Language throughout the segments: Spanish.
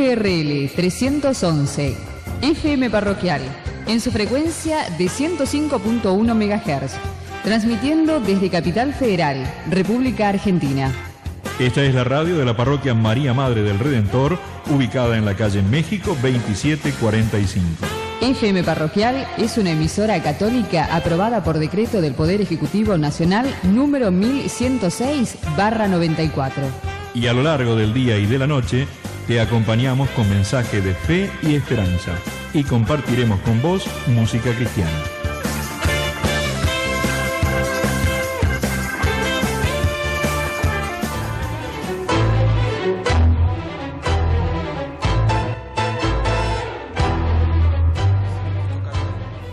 MRL 311, FM Parroquial, en su frecuencia de 105.1 MHz, transmitiendo desde Capital Federal, República Argentina. Esta es la radio de la parroquia María Madre del Redentor, ubicada en la calle México 2745. FM Parroquial es una emisora católica aprobada por decreto del Poder Ejecutivo Nacional número 1106/94. Y a lo largo del día y de la noche, te acompañamos con mensaje de fe y esperanza. Y compartiremos con vos música cristiana.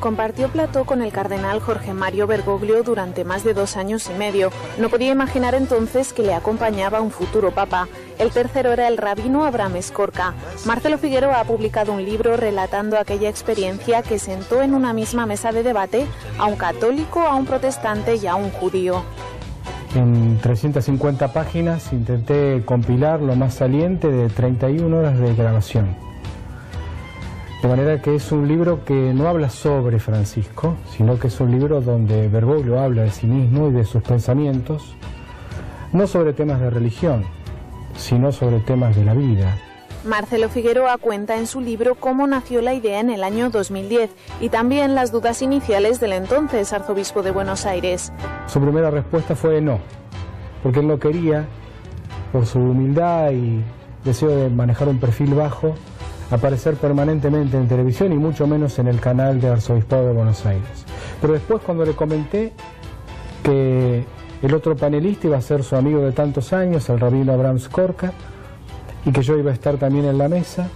Compartió plató con el cardenal Jorge Mario Bergoglio durante más de 2 años y medio. No podía imaginar entonces que le acompañaba un futuro papa. El tercero era el rabino Abraham Escorca. Marcelo Figueroa ha publicado un libro relatando aquella experiencia que sentó en una misma mesa de debate a un católico, a un protestante y a un judío. En 350 páginas intenté compilar lo más saliente de 31 horas de grabación. De manera que es un libro que no habla sobre Francisco, sino que es un libro donde Bergoglio habla de sí mismo y de sus pensamientos, no sobre temas de religión, sino sobre temas de la vida. Marcelo Figueroa cuenta en su libro cómo nació la idea en el año 2010 y también las dudas iniciales del entonces arzobispo de Buenos Aires. Su primera respuesta fue no, porque él no quería, por su humildad y deseo de manejar un perfil bajo, aparecer permanentemente en televisión y mucho menos en el canal de Arzobispado de Buenos Aires. Pero después, cuando le comenté que el otro panelista iba a ser su amigo de tantos años, el rabino Abraham Escorca, y que yo iba a estar también en la mesa,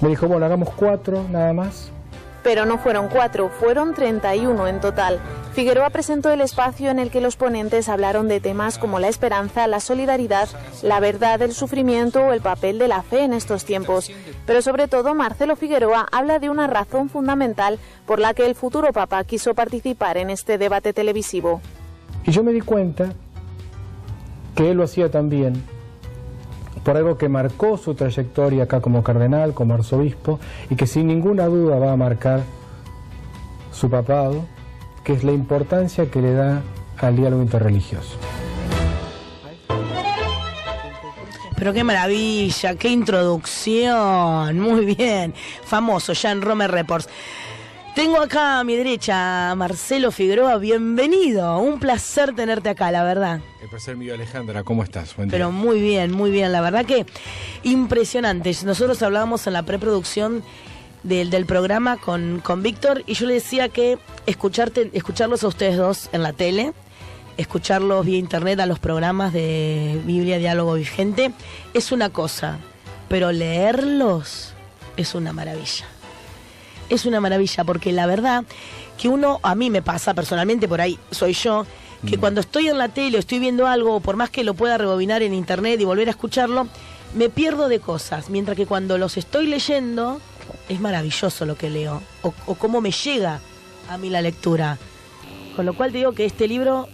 me dijo, bueno, hagamos 4 nada más. Pero no fueron 4, fueron 31 en total. Figueroa presentó el espacio en el que los ponentes hablaron de temas como la esperanza, la solidaridad, la verdad, el sufrimiento o el papel de la fe en estos tiempos. Pero sobre todo, Marcelo Figueroa habla de una razón fundamental por la que el futuro papa quiso participar en este debate televisivo. Y yo me di cuenta que él lo hacía también por algo que marcó su trayectoria acá como cardenal, como arzobispo, y que sin ninguna duda va a marcar su papado, que es la importancia que le da al diálogo interreligioso. Pero qué maravilla, qué introducción, muy bien, famoso, Jan Romer Reports. Tengo acá a mi derecha a Marcelo Figueroa, bienvenido, un placer tenerte acá, la verdad. El placer mío, Alejandra, ¿cómo estás? Buen día. Pero muy bien, la verdad que impresionante. Nosotros hablábamos en la preproducción del programa con Víctor y yo le decía que escucharlos a ustedes dos en la tele, escucharlos vía internet a los programas de Biblia, Diálogo Vigente, es una cosa, pero leerlos es una maravilla. Es una maravilla porque la verdad que a mí me pasa personalmente, por ahí soy yo, que cuando estoy en la tele o estoy viendo algo, por más que lo pueda rebobinar en internet y volver a escucharlo, me pierdo de cosas, mientras que cuando los estoy leyendo es maravilloso lo que leo o cómo me llega a mí la lectura. Con lo cual te digo que este libro,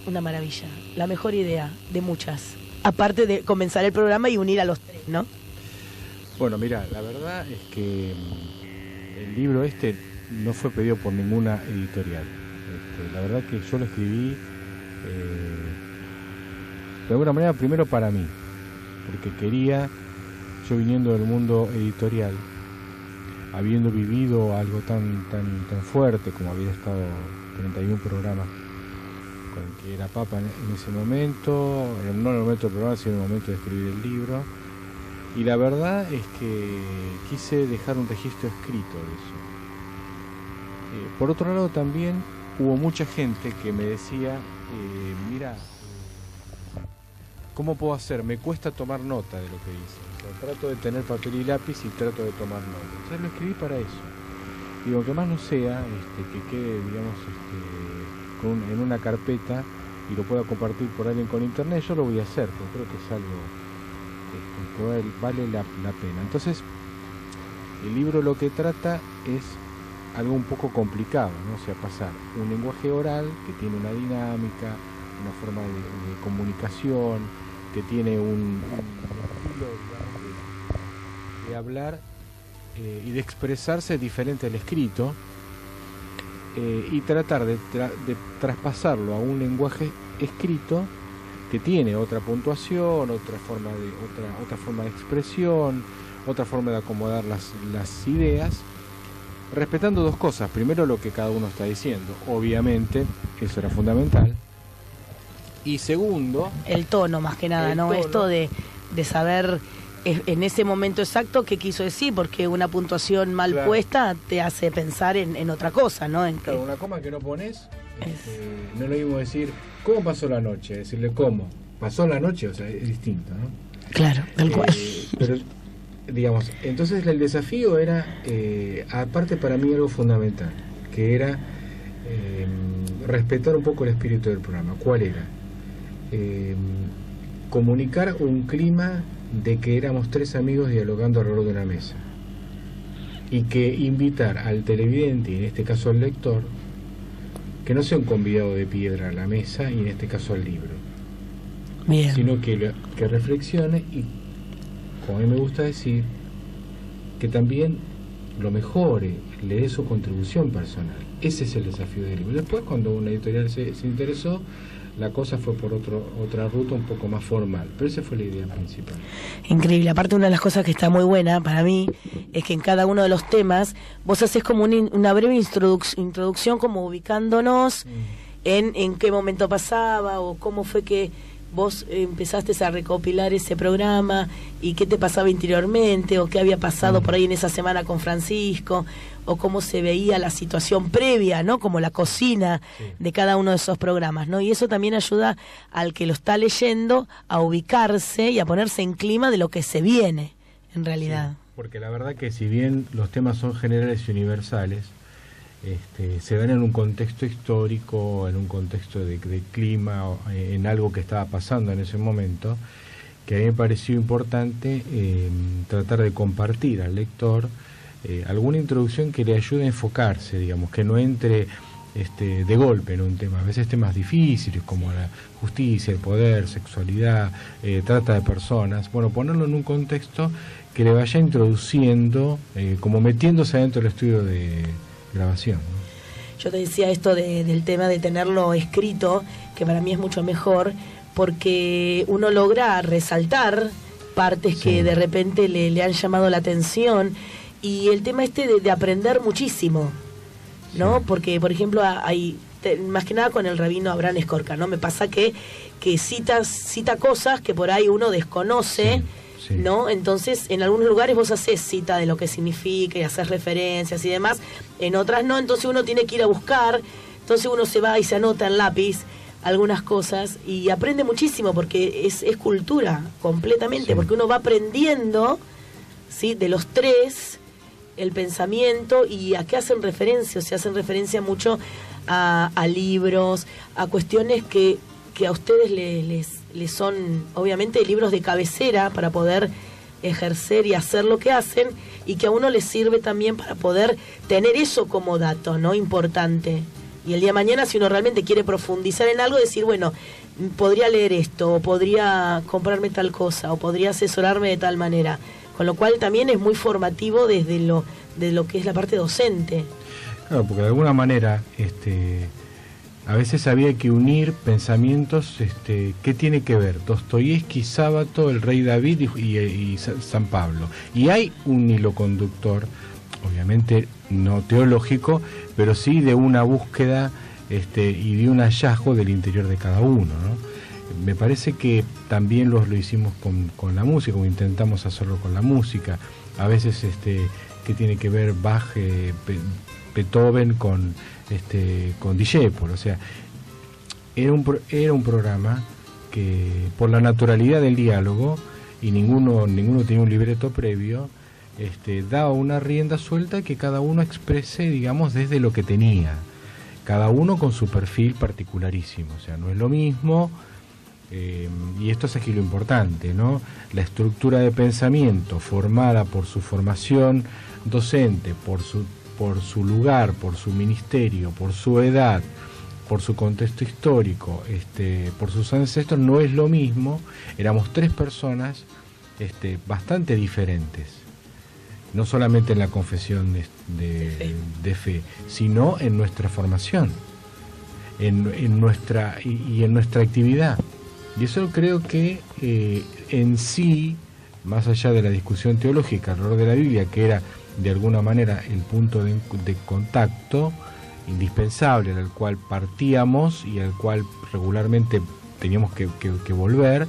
una maravilla, la mejor idea de muchas, aparte de comenzar el programa y unir a los tres, ¿no? Bueno, mira, la verdad es que el libro no fue pedido por ninguna editorial. La verdad que yo lo escribí de alguna manera primero para mí, porque quería, yo viniendo del mundo editorial, habiendo vivido algo tan fuerte como había estado 31 programas con el que era papa en ese momento, no en el momento del programa, sino en el momento de escribir el libro. Y la verdad es que quise dejar un registro escrito de eso. Por otro lado también hubo mucha gente que me decía, mira, ¿cómo puedo hacer? Me cuesta tomar nota de lo que dice. O sea, trato de tener papel y lápiz y trato de tomar nota. Entonces lo escribí para eso. Y aunque más no sea, que quede, digamos, en una carpeta y lo pueda compartir por alguien con internet, yo lo voy a hacer, porque creo que es algo que vale la pena. Entonces, el libro lo que trata es algo un poco complicado, ¿no? O sea, pasar un lenguaje oral que tiene una dinámica, una forma de comunicación, que tiene un estilo, digamos, hablar y de expresarse diferente al escrito, y tratar de traspasarlo a un lenguaje escrito que tiene otra puntuación, otra forma de expresión, otra forma de acomodar las ideas, respetando dos cosas. Primero, lo que cada uno está diciendo, obviamente, eso era fundamental. Y segundo, el tono, más que nada, ¿no? Tono. Esto de saber en ese momento exacto qué quiso decir, porque una puntuación mal puesta te hace pensar en otra cosa, ¿no? Claro, una coma que no pones, no es lo mismo decir ¿cómo pasó la noche? Decirle ¿cómo? ¿Pasó la noche? O sea, es distinto, ¿no? Claro, tal cual. Pero, digamos, entonces el desafío era, aparte para mí algo fundamental, que era respetar un poco el espíritu del programa. ¿Cuál era? Comunicar un clima de que éramos tres amigos dialogando alrededor de una mesa, y que invitar al televidente, y en este caso al lector, que no sea un convidado de piedra a la mesa, y en este caso al libro. Bien. Sino que reflexione y, como a mí me gusta decir, que también lo mejore, le dé su contribución personal. Ese es el desafío del libro. Después, cuando una editorial se interesó, la cosa fue por otra ruta un poco más formal, pero esa fue la idea principal. Increíble. Aparte, una de las cosas que está muy buena para mí es que en cada uno de los temas vos haces como una breve introducción, como ubicándonos en qué momento pasaba o cómo fue que vos empezaste a recopilar ese programa y qué te pasaba interiormente o qué había pasado por ahí en esa semana con Francisco o cómo se veía la situación previa, ¿no? Como la cocina de cada uno de esos programas, ¿no? Y eso también ayuda al que lo está leyendo a ubicarse y a ponerse en clima de lo que se viene, en realidad. Sí, porque la verdad que si bien los temas son generales y universales, se ven en un contexto histórico, en un contexto de clima, en algo que estaba pasando en ese momento, que a mí me pareció importante tratar de compartir al lector alguna introducción que le ayude a enfocarse, digamos, que no entre de golpe en un tema. A veces temas difíciles como la justicia, el poder, sexualidad, trata de personas, bueno, ponerlo en un contexto que le vaya introduciendo, como metiéndose adentro del estudio de grabación, ¿no? Yo te decía esto del tema de tenerlo escrito, que para mí es mucho mejor, porque uno logra resaltar partes que de repente le han llamado la atención, y el tema de aprender muchísimo, ¿no? Porque, por ejemplo, hay más que nada con el rabino Abraham Escorca, ¿no? Me pasa que cita cosas que por ahí uno desconoce, ¿no? Entonces, en algunos lugares vos haces cita de lo que significa y haces referencias y demás, en otras no, entonces uno tiene que ir a buscar, entonces uno se va y se anota en lápiz algunas cosas y aprende muchísimo porque es cultura completamente, porque uno va aprendiendo, ¿sí?, de los tres el pensamiento y a qué hacen referencia, o sea, hacen referencia mucho a libros, a cuestiones que a ustedes les son obviamente libros de cabecera para poder ejercer y hacer lo que hacen, y que a uno les sirve también para poder tener eso como dato, ¿no?, importante. Y el día de mañana, si uno realmente quiere profundizar en algo, decir, bueno, podría leer esto, o podría comprarme tal cosa, o podría asesorarme de tal manera. Con lo cual también es muy formativo desde lo que es la parte docente. Claro, porque de alguna manera a veces había que unir pensamientos, ¿qué tiene que ver? Dostoyevsky, Sábato, el rey David y San Pablo. Y hay un hilo conductor, obviamente no teológico, pero sí de una búsqueda y de un hallazgo del interior de cada uno, ¿no? Me parece que también lo hicimos con la música, o intentamos hacerlo con la música. A veces que tiene que ver Bach, Beethoven con Discepolo. O sea, era un programa que, por la naturalidad del diálogo, y ninguno tenía un libreto previo, daba una rienda suelta que cada uno exprese, digamos, desde lo que tenía, cada uno con su perfil particularísimo. O sea, no es lo mismo, y esto es aquí lo importante, ¿no? La estructura de pensamiento formada por su formación docente, por su lugar, por su ministerio, por su edad, por su contexto histórico, por sus ancestros, no es lo mismo. Éramos tres personas bastante diferentes, no solamente en la confesión de fe, sino en nuestra formación, en nuestra actividad. Y eso creo que en sí, más allá de la discusión teológica alrededor de la Biblia, que era de alguna manera el punto de contacto indispensable al cual partíamos y al cual regularmente teníamos que volver,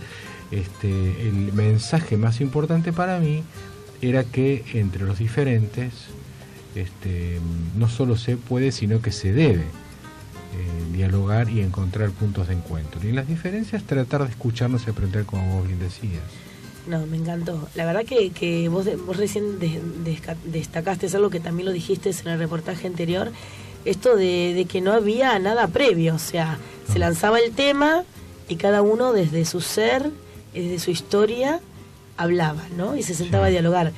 el mensaje más importante para mí era que entre los diferentes no solo se puede, sino que se debe dialogar y encontrar puntos de encuentro. Y en las diferencias tratar de escucharnos y aprender, como vos bien decías. No, me encantó. La verdad que vos recién destacaste, es algo que también lo dijiste en el reportaje anterior, esto de que no había nada previo, o sea, se lanzaba el tema y cada uno desde su ser, desde su historia, hablaba, ¿no? Y se sentaba a dialogar.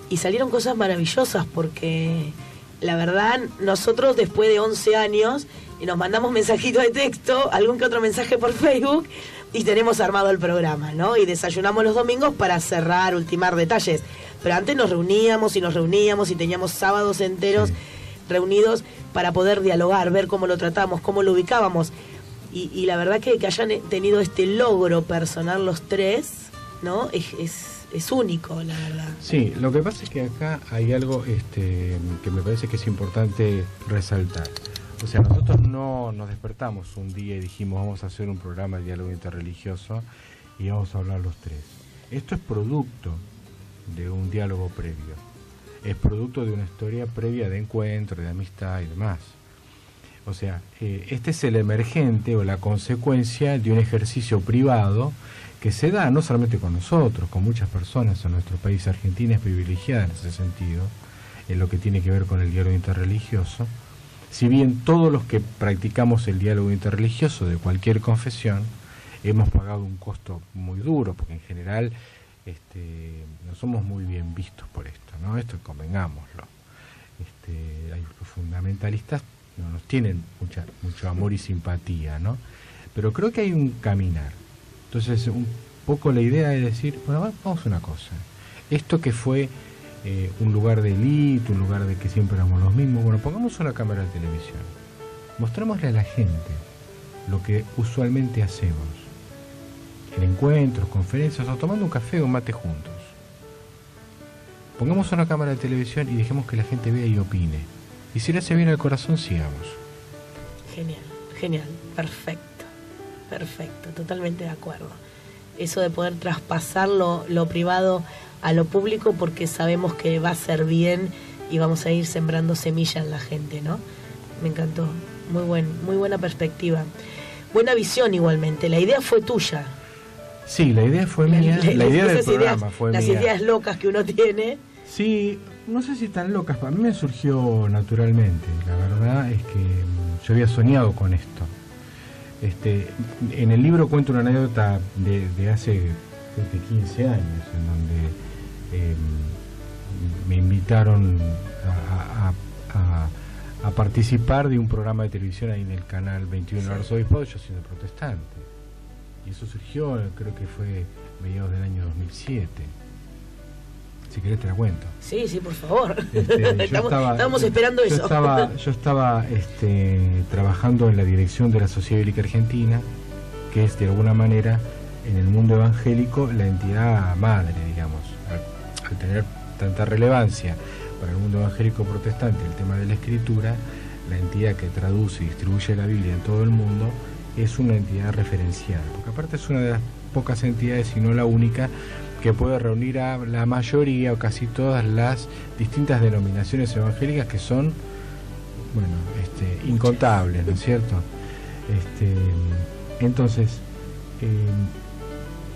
Y salieron cosas maravillosas porque, la verdad, nosotros después de 11 años y nos mandamos mensajitos de texto, algún que otro mensaje por Facebook, y tenemos armado el programa, ¿no? Y desayunamos los domingos para cerrar, ultimar detalles. Pero antes nos reuníamos y teníamos sábados enteros reunidos para poder dialogar, ver cómo lo tratamos, cómo lo ubicábamos. Y la verdad que hayan tenido este logro personal los tres, ¿no? Es único, la verdad. Sí, lo que pasa es que acá hay algo que me parece que es importante resaltar. O sea, nosotros no nos despertamos un día y dijimos vamos a hacer un programa de diálogo interreligioso y vamos a hablar los tres. Esto es producto de un diálogo previo. Es producto de una historia previa de encuentro, de amistad y demás. O sea, este es el emergente o la consecuencia de un ejercicio privado que se da no solamente con nosotros, con muchas personas en nuestro país. Argentina es privilegiada en ese sentido, en lo que tiene que ver con el diálogo interreligioso. Si bien todos los que practicamos el diálogo interreligioso de cualquier confesión hemos pagado un costo muy duro, porque en general no somos muy bien vistos por esto, ¿no? Esto convengámoslo. Los fundamentalistas no nos tienen mucho amor y simpatía, ¿no? Pero creo que hay un caminar. Entonces, un poco la idea es decir, bueno, vamos a una cosa. Esto que fue un lugar de élite, un lugar de que siempre éramos los mismos, bueno, pongamos una cámara de televisión. Mostrémosle a la gente lo que usualmente hacemos. En encuentros, conferencias, o tomando un café o un mate juntos. Pongamos una cámara de televisión y dejemos que la gente vea y opine. Y si le hace bien al corazón, sigamos. Genial, perfecto, totalmente de acuerdo. Eso de poder traspasar lo privado a lo público porque sabemos que va a ser bien y vamos a ir sembrando semillas en la gente, ¿no? Me encantó, muy buena perspectiva. Buena visión igualmente, la idea fue tuya. Sí, la idea fue mía, la idea del programa fue mía. Las ideas locas que uno tiene. Sí, no sé si tan locas, para mí me surgió naturalmente. La verdad es que yo había soñado con esto. En el libro cuento una anécdota de hace creo que 15 años, en donde me invitaron a participar de un programa de televisión ahí en el canal 21 del Arzobispado, yo siendo protestante. Y eso surgió, creo que fue mediados del año 2007. Si querés te la cuento. Sí, por favor. Estábamos esperando eso. Yo estaba trabajando en la dirección de la Sociedad Bíblica Argentina, que es de alguna manera en el mundo evangélico la entidad madre, digamos. Al tener tanta relevancia para el mundo evangélico protestante el tema de la escritura, la entidad que traduce y distribuye la Biblia en todo el mundo es una entidad referencial, porque aparte es una de las pocas entidades, si no la única, que puede reunir a la mayoría o casi todas las distintas denominaciones evangélicas, que son, bueno, incontables, ¿no es cierto? Entonces,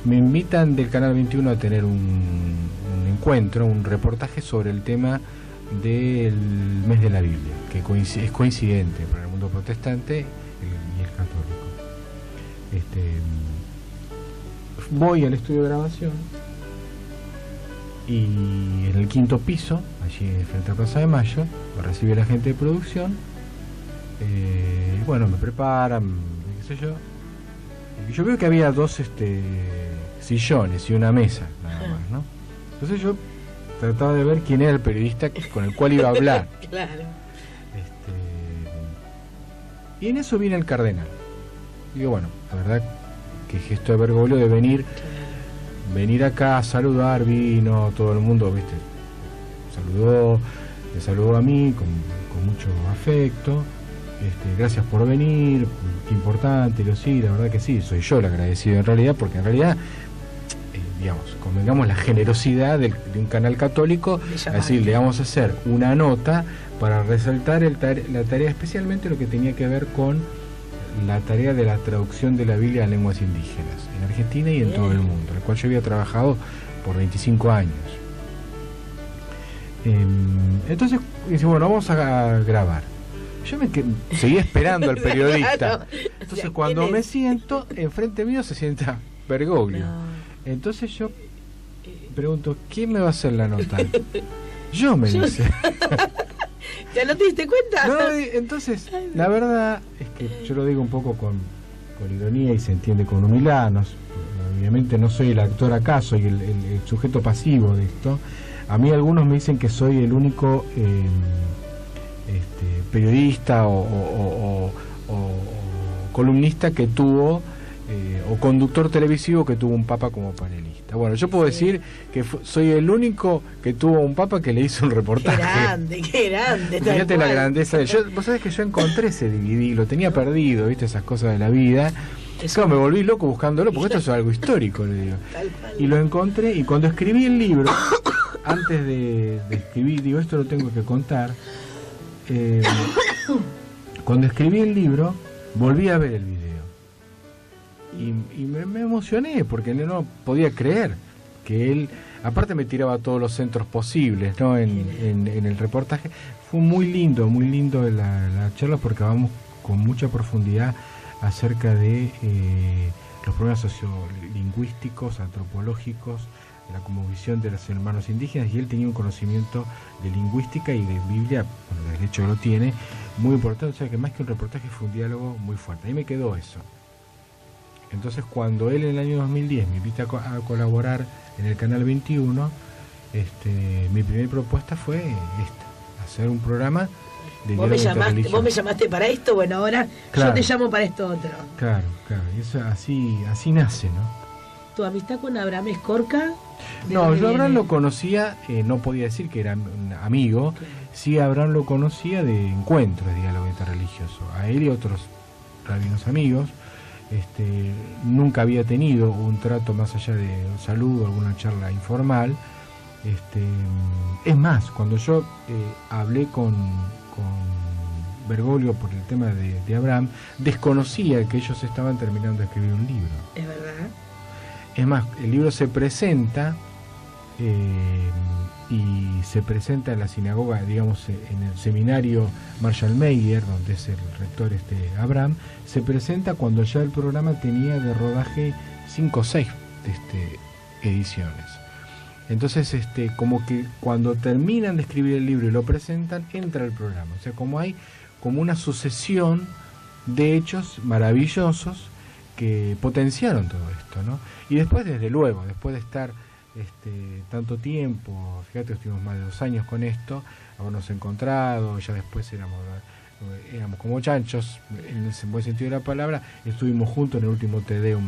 me invitan del Canal 21 a tener un encuentro, un reportaje sobre el tema del mes de la Biblia, que es coincidente para el mundo protestante y el católico. Voy al estudio de grabación y en el 5.º piso, allí frente a Plaza de Mayo, me recibe la gente de producción. Bueno, me preparan, qué sé yo. Y yo veo que había dos sillones y una mesa, nada más, ¿no? Entonces yo trataba de ver quién era el periodista con el cual iba a hablar. Claro. Y en eso viene el cardenal. Digo, bueno, la verdad que gesto de Bergoglio de venir acá a saludar, vino, todo el mundo, ¿viste? Me saludó a mí con mucho afecto. Gracias por venir, qué importante, sí, la verdad que sí, soy yo el agradecido en realidad, porque en realidad, digamos, convengamos la generosidad de un canal católico, es decir, le vamos a hacer una nota para resaltar la tarea, especialmente lo que tenía que ver con la tarea de la traducción de la Biblia a lenguas indígenas, en Argentina y en todo el mundo, la cual yo había trabajado por 25 años. Entonces, dice, bueno, vamos a grabar. Yo seguí esperando al periodista. Claro. Entonces, cuando me siento, enfrente mío se sienta Bergoglio. No. Entonces yo pregunto, ¿quién me va a hacer la nota? Yo, me dice. ¿Ya no te diste cuenta? No, entonces, la verdad es que yo lo digo un poco con ironía y se entiende con humildad. Obviamente no soy el actor acá, soy el sujeto pasivo de esto. A mí algunos me dicen que soy el único periodista o columnista que tuvo, o conductor televisivo que tuvo un papa como panelista. Bueno, yo puedo decir que soy el único que tuvo un papa que le hizo un reportaje. Qué grande. Fíjate la grandeza de vos sabés que yo encontré ese DVD, lo tenía perdido, viste, esas cosas de la vida. Claro, me volví loco buscándolo, porque esto es algo histórico, le digo. Y lo encontré, y cuando escribí el libro, antes de escribir, digo, esto lo tengo que contar. Cuando escribí el libro, volví a ver el video. Y me emocioné, porque no podía creer que él, aparte me tiraba a todos los centros posibles, ¿no? En el reportaje. Fue muy lindo la charla, porque vamos con mucha profundidad acerca de los problemas sociolingüísticos, antropológicos, la cosmovisión de los hermanos indígenas, y él tenía un conocimiento de lingüística y de Biblia, bueno, de hecho lo tiene, muy importante. O sea que más que un reportaje fue un diálogo muy fuerte. Ahí me quedó eso. Entonces, cuando él en el año 2010 me invita a colaborar en el Canal 21, mi primera propuesta fue esta: hacer un programa de vos me llamaste para esto, bueno, ahora claro, yo te llamo para esto otro. Claro, y eso así nace, ¿no? ¿Tu amistad con Abraham Escorca? No, yo a Abraham lo conocía, no podía decir que era un amigo, claro. Sí, Abraham lo conocía de encuentros de diálogo interreligioso, a él y otros rabinos amigos. Nunca había tenido un trato más allá de un saludo, alguna charla informal. Es más, cuando yo hablé con Bergoglio por el tema de Abraham, desconocía que ellos estaban terminando de escribir un libro. ¿Es verdad? Es más, el libro se presenta y se presenta en la sinagoga, digamos, en el seminario Marshall Meyer, donde es el rector Abraham. Se presenta cuando ya el programa tenía de rodaje 5 o 6 ediciones. Entonces, como que cuando terminan de escribir el libro y lo presentan, entra el programa. O sea, como hay como una sucesión de hechos maravillosos que potenciaron todo esto, ¿no? Y después, desde luego, después de estar tanto tiempo, fíjate, estuvimos más de 2 años con esto, habernos encontrado, ya después éramos como chanchos, en ese buen sentido de la palabra. Estuvimos juntos en el último Te Deum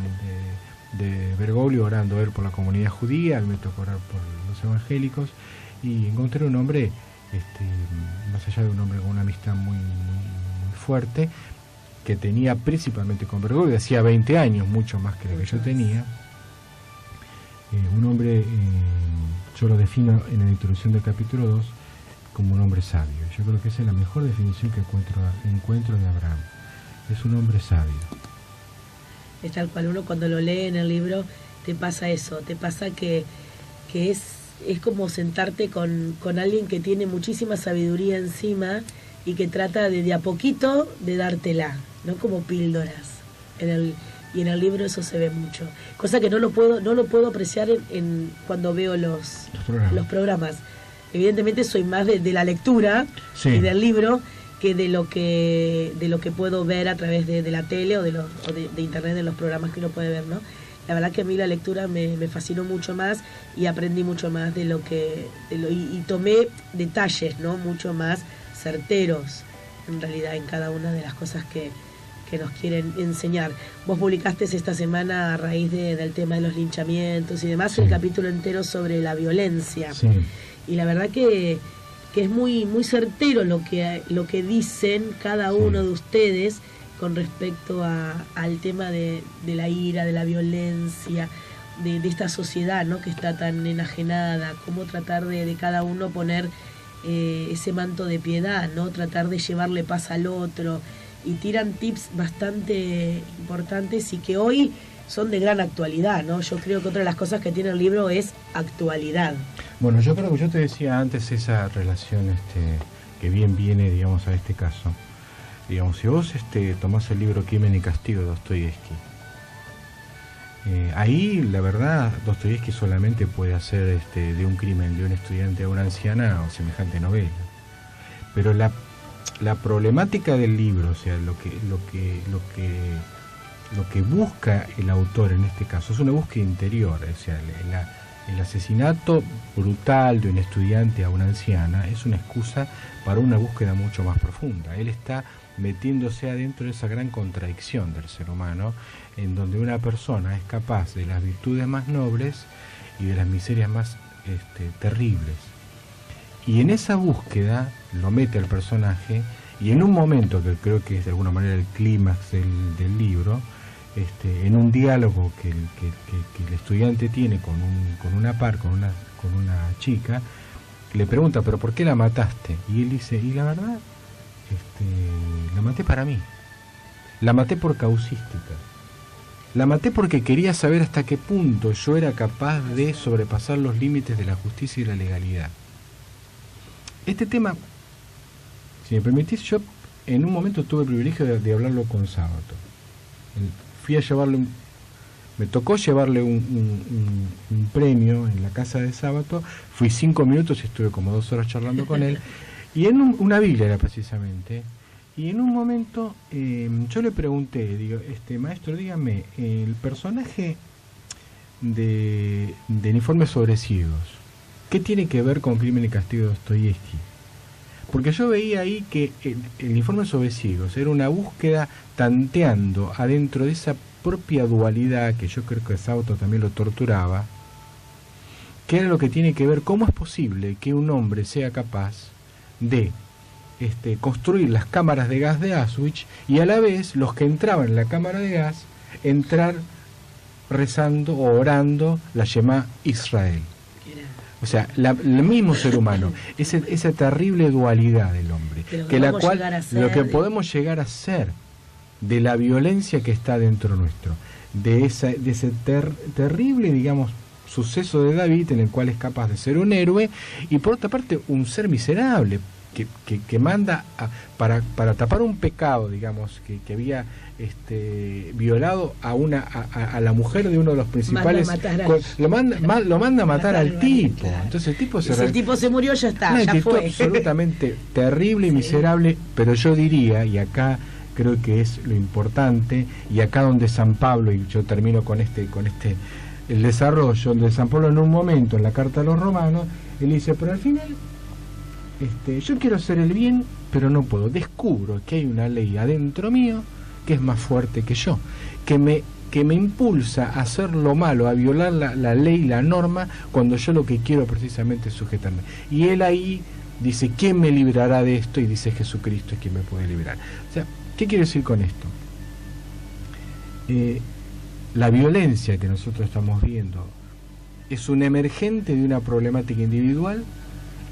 de Bergoglio, orando él por la comunidad judía, él me tocó orar por los evangélicos, y encontré un hombre, más allá de un hombre con una amistad muy, muy, muy fuerte, que tenía principalmente con Bergoglio, hacía 20 años, mucho más que lo que yo tenía. Un hombre, yo lo defino en la introducción del capítulo 2 como un hombre sabio. Yo creo que esa es la mejor definición que encuentro de Abraham. Es un hombre sabio. Es tal cual, uno cuando lo lee en el libro te pasa eso, te pasa que es como sentarte con alguien que tiene muchísima sabiduría encima y que trata de a poquito de dártela, no como píldoras. Y en el libro eso se ve mucho, cosa que no lo puedo apreciar cuando veo los programas. Evidentemente soy más de la lectura, sí, y del libro que de lo que puedo ver a través de la tele o de internet, de los programas que uno puede ver, ¿no? la verdad que a mí la lectura me fascinó mucho más y aprendí mucho más de lo que y tomé detalles, ¿no? Mucho más certeros en realidad en cada una de las cosas que nos quieren enseñar. Vos publicaste esta semana a raíz del tema de los linchamientos y demás, sí, el capítulo entero sobre la violencia. Sí. Y la verdad que es muy muy certero lo que dicen cada uno de ustedes con respecto al tema de la ira, de la violencia, de esta sociedad, ¿no? Que está tan enajenada, cómo tratar de cada uno poner ese manto de piedad, ¿no? Tratar de llevarle paz al otro, y tiran tips bastante importantes y que hoy son de gran actualidad, ¿no? Yo creo que otra de las cosas que tiene el libro es actualidad. Bueno, yo creo que yo te decía antes esa relación que bien viene, digamos, a este caso. Digamos, si vos tomás el libro Crimen y Castigo de Dostoyevsky, ahí la verdad Dostoyevsky solamente puede hacer de un crimen de un estudiante a una anciana o semejante novela. Pero la problemática del libro, o sea, lo que busca el autor en este caso es una búsqueda interior, o sea, el asesinato brutal de un estudiante a una anciana es una excusa para una búsqueda mucho más profunda. Él está metiéndose adentro de esa gran contradicción del ser humano, en donde una persona es capaz de las virtudes más nobles y de las miserias más terribles. Y en esa búsqueda lo mete el personaje, y en un momento que creo que es de alguna manera el clímax del libro, en un diálogo que el estudiante tiene con una chica, le pregunta, ¿pero por qué la mataste? Y él dice, y la verdad, la maté para mí. La maté por causística. La maté porque quería saber hasta qué punto yo era capaz de sobrepasar los límites de la justicia y la legalidad. Este tema, si me permitís, yo en un momento tuve el privilegio de hablarlo con Sábato. Fui a llevarle me tocó llevarle un premio en la casa de Sábato. Fui 5 minutos y estuve como 2 horas charlando con él. Y en una Biblia era precisamente. Y en un momento yo le pregunté, digo, maestro, dígame, el personaje de Informe sobre ciegos, ¿qué tiene que ver con Crimen y Castigo de Dostoyevsky? Porque yo veía ahí que el Informe sobre ciegos era una búsqueda tanteando adentro de esa propia dualidad, que yo creo que Sábato también lo torturaba, que era lo que tiene que ver cómo es posible que un hombre sea capaz de construir las cámaras de gas de Auschwitz y a la vez los que entraban en la cámara de gas entrar rezando o orando la Shema Israel. O sea, el mismo ser humano, esa terrible dualidad del hombre, que la cual lo que podemos llegar a ser, de la violencia que está dentro nuestro, de ese terrible, digamos, suceso de David, en el cual es capaz de ser un héroe, y por otra parte un ser miserable, que manda para tapar un pecado, digamos, que había violado a la mujer de uno de los principales, lo manda a matar al tipo. Entonces el tipo el tipo se murió, ya está, ya fue. Absolutamente terrible y miserable, pero yo diría, y acá creo que es lo importante, y acá donde San Pablo, y yo termino con el desarrollo, donde San Pablo en un momento en la carta a los romanos, él dice, pero al final yo quiero hacer el bien, pero no puedo. Descubro que hay una ley adentro mío que es más fuerte que yo, que me impulsa a hacer lo malo, a violar la ley, la norma, cuando yo lo que quiero precisamente es sujetarme. Y él ahí dice, ¿quién me librará de esto? Y dice, Jesucristo es quien me puede librar. O sea, ¿qué quiero decir con esto? La violencia que nosotros estamos viendo es un emergente de una problemática individual,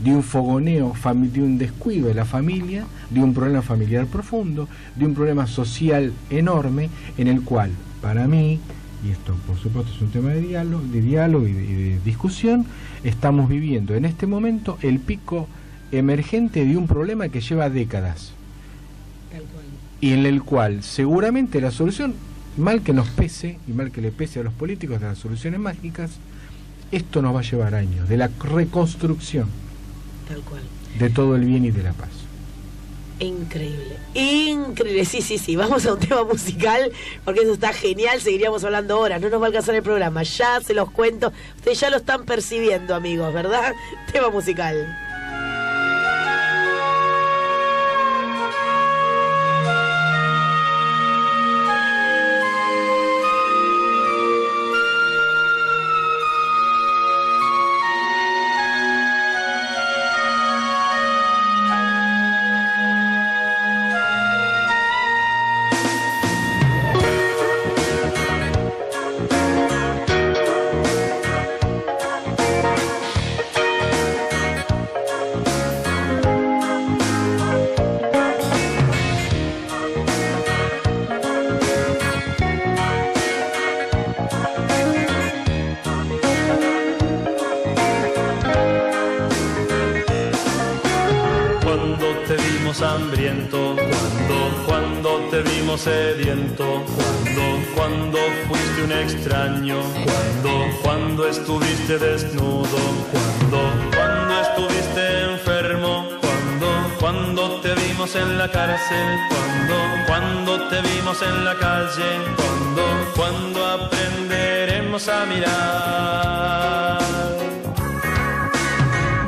de un fogoneo, de un descuido de la familia, de un problema familiar profundo, de un problema social enorme, en el cual, para mí, y esto por supuesto es un tema de diálogo y de discusión, estamos viviendo en este momento el pico emergente de un problema que lleva décadas, y en el cual seguramente la solución, mal que nos pese, y mal que le pese a los políticos de las soluciones mágicas, esto nos va a llevar años, de la reconstrucción tal cual, de todo el bien y de la paz. Increíble, increíble, sí, vamos a un tema musical, porque eso está genial, seguiríamos hablando horas, no nos va a alcanzar el programa, ya se los cuento, ustedes ya lo están percibiendo, amigos, ¿verdad? Tema musical. Hambriento, cuando te vimos sediento, cuando fuiste un extraño, cuando estuviste desnudo, cuando estuviste enfermo, cuando te vimos en la cárcel, cuando te vimos en la calle, cuando aprenderemos a mirar.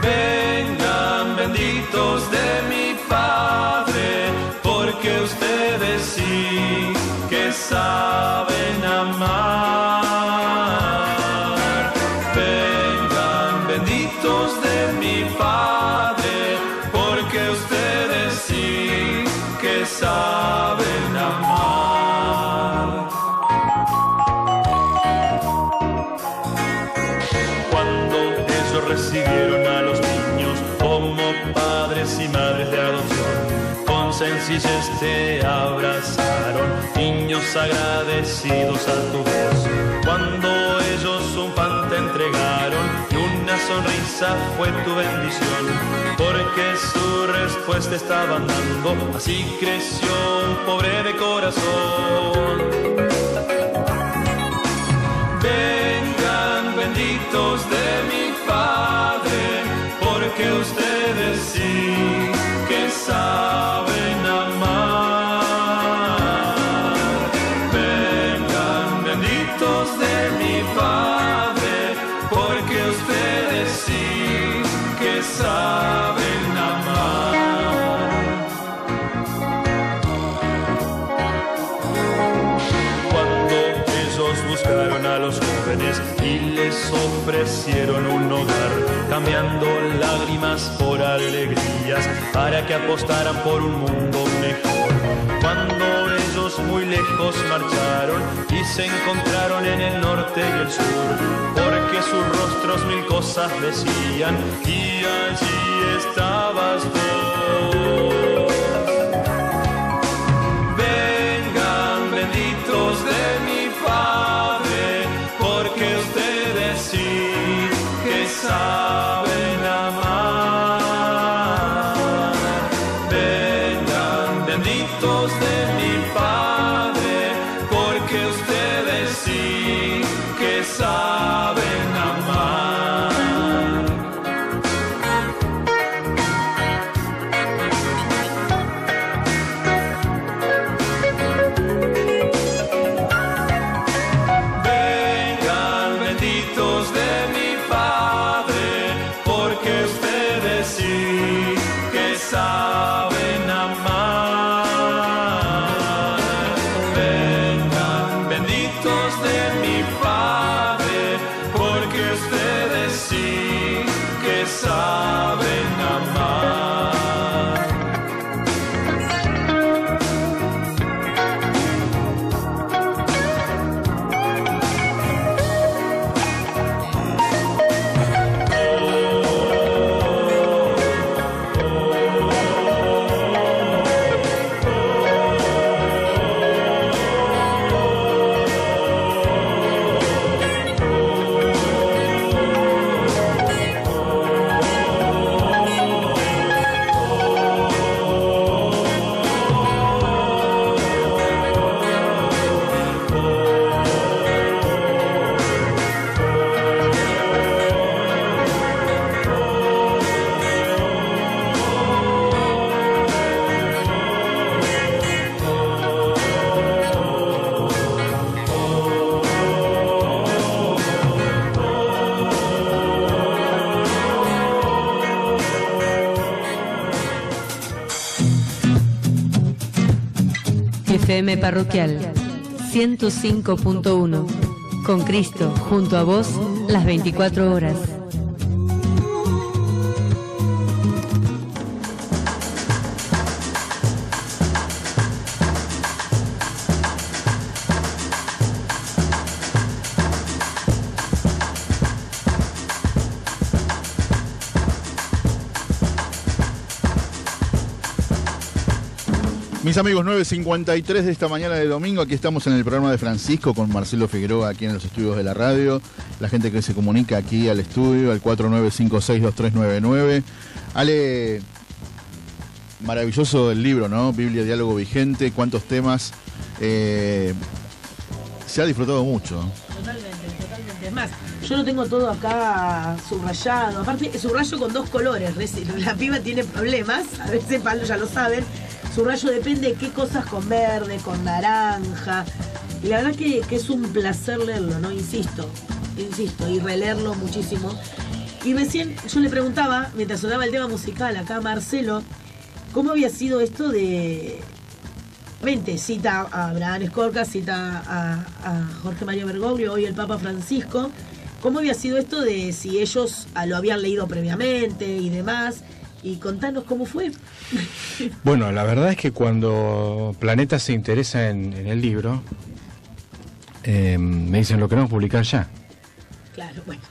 Vengan benditos de mi Padre, porque ustedes sí que saben amar. Vengan benditos de mi Padre, porque ustedes sí que saben amar. Cuando ellos recibieron a los niños como padres y madres de adopción, con sencillez te abrazaron, niños agradecidos a tu voz. Cuando ellos un pan te entregaron y una sonrisa fue tu bendición, porque su respuesta estaban dando, así creció un pobre de corazón. Vengan benditos de mi Padre, porque ustedes sí que saben amar. Vengan benditos de mi Padre, porque ustedes sí que saben amar. Cuando ellos buscaron a los jóvenes y les ofrecieron un hogar, cambiando lágrimas por alegrías, para que apostaran por un mundo mejor. Cuando ellos muy lejos marcharon y se encontraron en el norte y el sur, porque sus rostros mil cosas decían, y allí estabas vos. Vengan benditos de mi Padre, porque ustedes sí que saben amar. Vengan benditos de mi Padre, porque ustedes sí que saben amar. FM Parroquial 105.1. Con Cristo, junto a vos, las 24 horas. Mis amigos, 9:53 de esta mañana de domingo, aquí estamos en el programa de Francisco con Marcelo Figueroa aquí en los estudios de la radio, la gente que se comunica aquí al estudio, al 49562399. Ale, maravilloso el libro, ¿no? Biblia, diálogo vigente, cuántos temas, se ha disfrutado mucho. Totalmente. Es más, yo lo tengo todo acá subrayado, aparte subrayo con 2 colores, la piba tiene problemas, a veces Pablo ya lo saben. Subrayo depende de qué cosas, con verde, con naranja. Y la verdad que es un placer leerlo, ¿no? Insisto, y releerlo muchísimo. Y recién yo le preguntaba, mientras sonaba el tema musical acá a Marcelo, ¿cómo había sido esto de... Cita a Abraham Escorca, cita a Jorge Mario Bergoglio, hoy el Papa Francisco. ¿Cómo había sido esto de si ellos lo habían leído previamente y demás? Y contanos cómo fue. Bueno, la verdad es que cuando Planeta se interesa en el libro, me dicen, lo queremos publicar ya. Claro, bueno.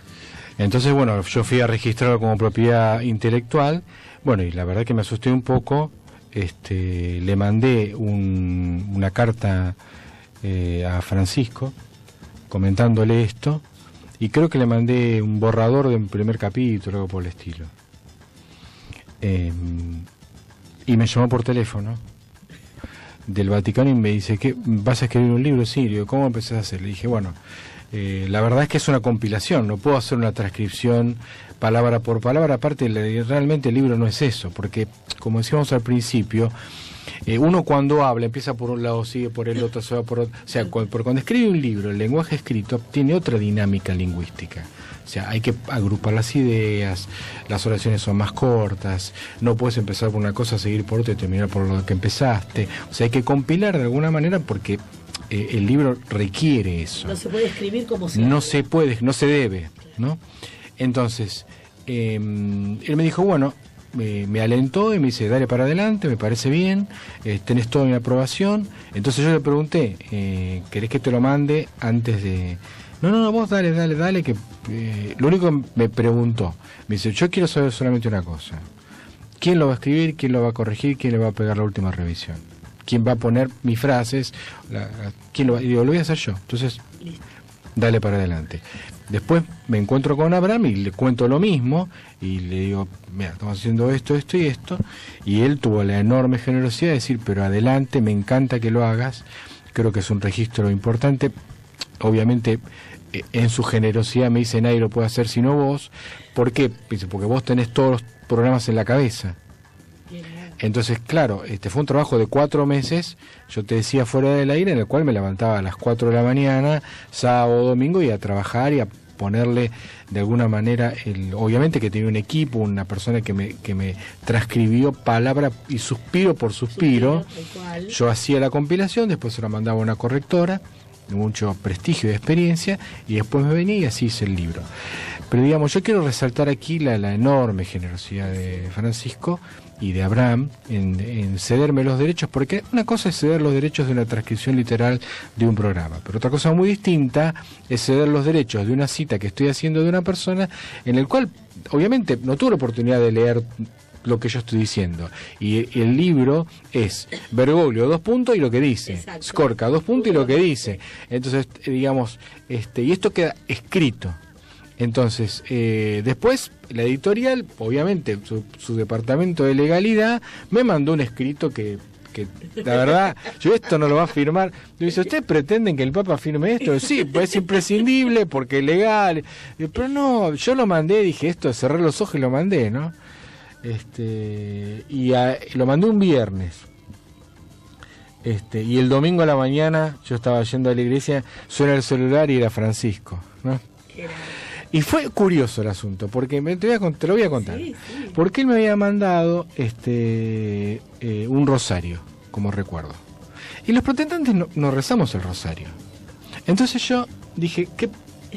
Entonces, bueno, yo fui a registrarlo como propiedad intelectual. Bueno, y la verdad que me asusté un poco. Le mandé una carta a Francisco comentándole esto. Y creo que le mandé un borrador de un primer capítulo, algo por el estilo. Y me llamó por teléfono del Vaticano y me dice, ¿qué, vas a escribir un libro? Sí, le digo, ¿cómo empezás a hacer? Le dije, bueno, la verdad es que es una compilación, no puedo hacer una transcripción palabra por palabra, aparte realmente el libro no es eso, porque como decíamos al principio, uno cuando habla empieza por un lado, sigue por el otro, se va por otro, o sea, cuando escribe un libro, el lenguaje escrito tiene otra dinámica lingüística. O sea, hay que agrupar las ideas, las oraciones son más cortas, no puedes empezar por una cosa, seguir por otra y terminar por lo que empezaste. O sea, hay que compilar de alguna manera porque el libro requiere eso. No se puede escribir como se No se puede, no se debe, ¿no? Entonces, él me dijo, bueno, me alentó y me dice, dale para adelante, me parece bien, tenés toda mi aprobación. Entonces yo le pregunté, ¿querés que te lo mande antes de...? No, vos dale, que lo único que me preguntó, me dice, yo quiero saber solamente una cosa, ¿quién lo va a escribir, quién lo va a corregir, quién le va a pegar la última revisión? ¿Quién va a poner mis frases? ¿Quién lo va? Y digo, lo voy a hacer yo, entonces, dale para adelante. Después me encuentro con Abraham y le cuento lo mismo, y le digo, mira, estamos haciendo esto y esto, y él tuvo la enorme generosidad de decir, pero adelante, me encanta que lo hagas, creo que es un registro importante. Obviamente, en su generosidad me dice, nadie lo puede hacer sino vos. ¿Por qué? Dice, porque vos tenés todos los programas en la cabeza. Entonces, claro, fue un trabajo de 4 meses, yo te decía fuera del aire, en el cual me levantaba a las 4 de la mañana, sábado, domingo, y a trabajar y a ponerle de alguna manera, obviamente que tenía un equipo, una persona que me transcribió palabra y suspiro por suspiro. Yo hacía la compilación, después se la mandaba a una correctora, de mucho prestigio y experiencia, y después me venía y así hice el libro. Pero digamos, yo quiero resaltar aquí la enorme generosidad de Francisco y de Abraham en cederme los derechos, porque una cosa es ceder los derechos de una transcripción literal de un programa, pero otra cosa muy distinta es ceder los derechos de una cita que estoy haciendo de una persona en el cual obviamente no tuve la oportunidad de leer lo que yo estoy diciendo, y el libro es Bergoglio 2 puntos y lo que dice, Scorca 2 puntos y lo que dice, entonces digamos, y esto queda escrito. Entonces, después la editorial, obviamente su departamento de legalidad me mandó un escrito que la verdad, yo esto no lo va a firmar. Me dice, ¿ustedes pretenden que el Papa firme esto? Sí, pues es imprescindible porque es legal. Pero no, yo lo mandé, dije esto, cerré los ojos y lo mandé, ¿no? Lo mandé un viernes. Y el domingo a la mañana yo estaba yendo a la iglesia, suena el celular y era Francisco, ¿no? Y fue curioso el asunto, porque te lo voy a contar. Sí. Porque él me había mandado un rosario, como recuerdo. Y los protestantes no rezamos el rosario. Entonces yo dije,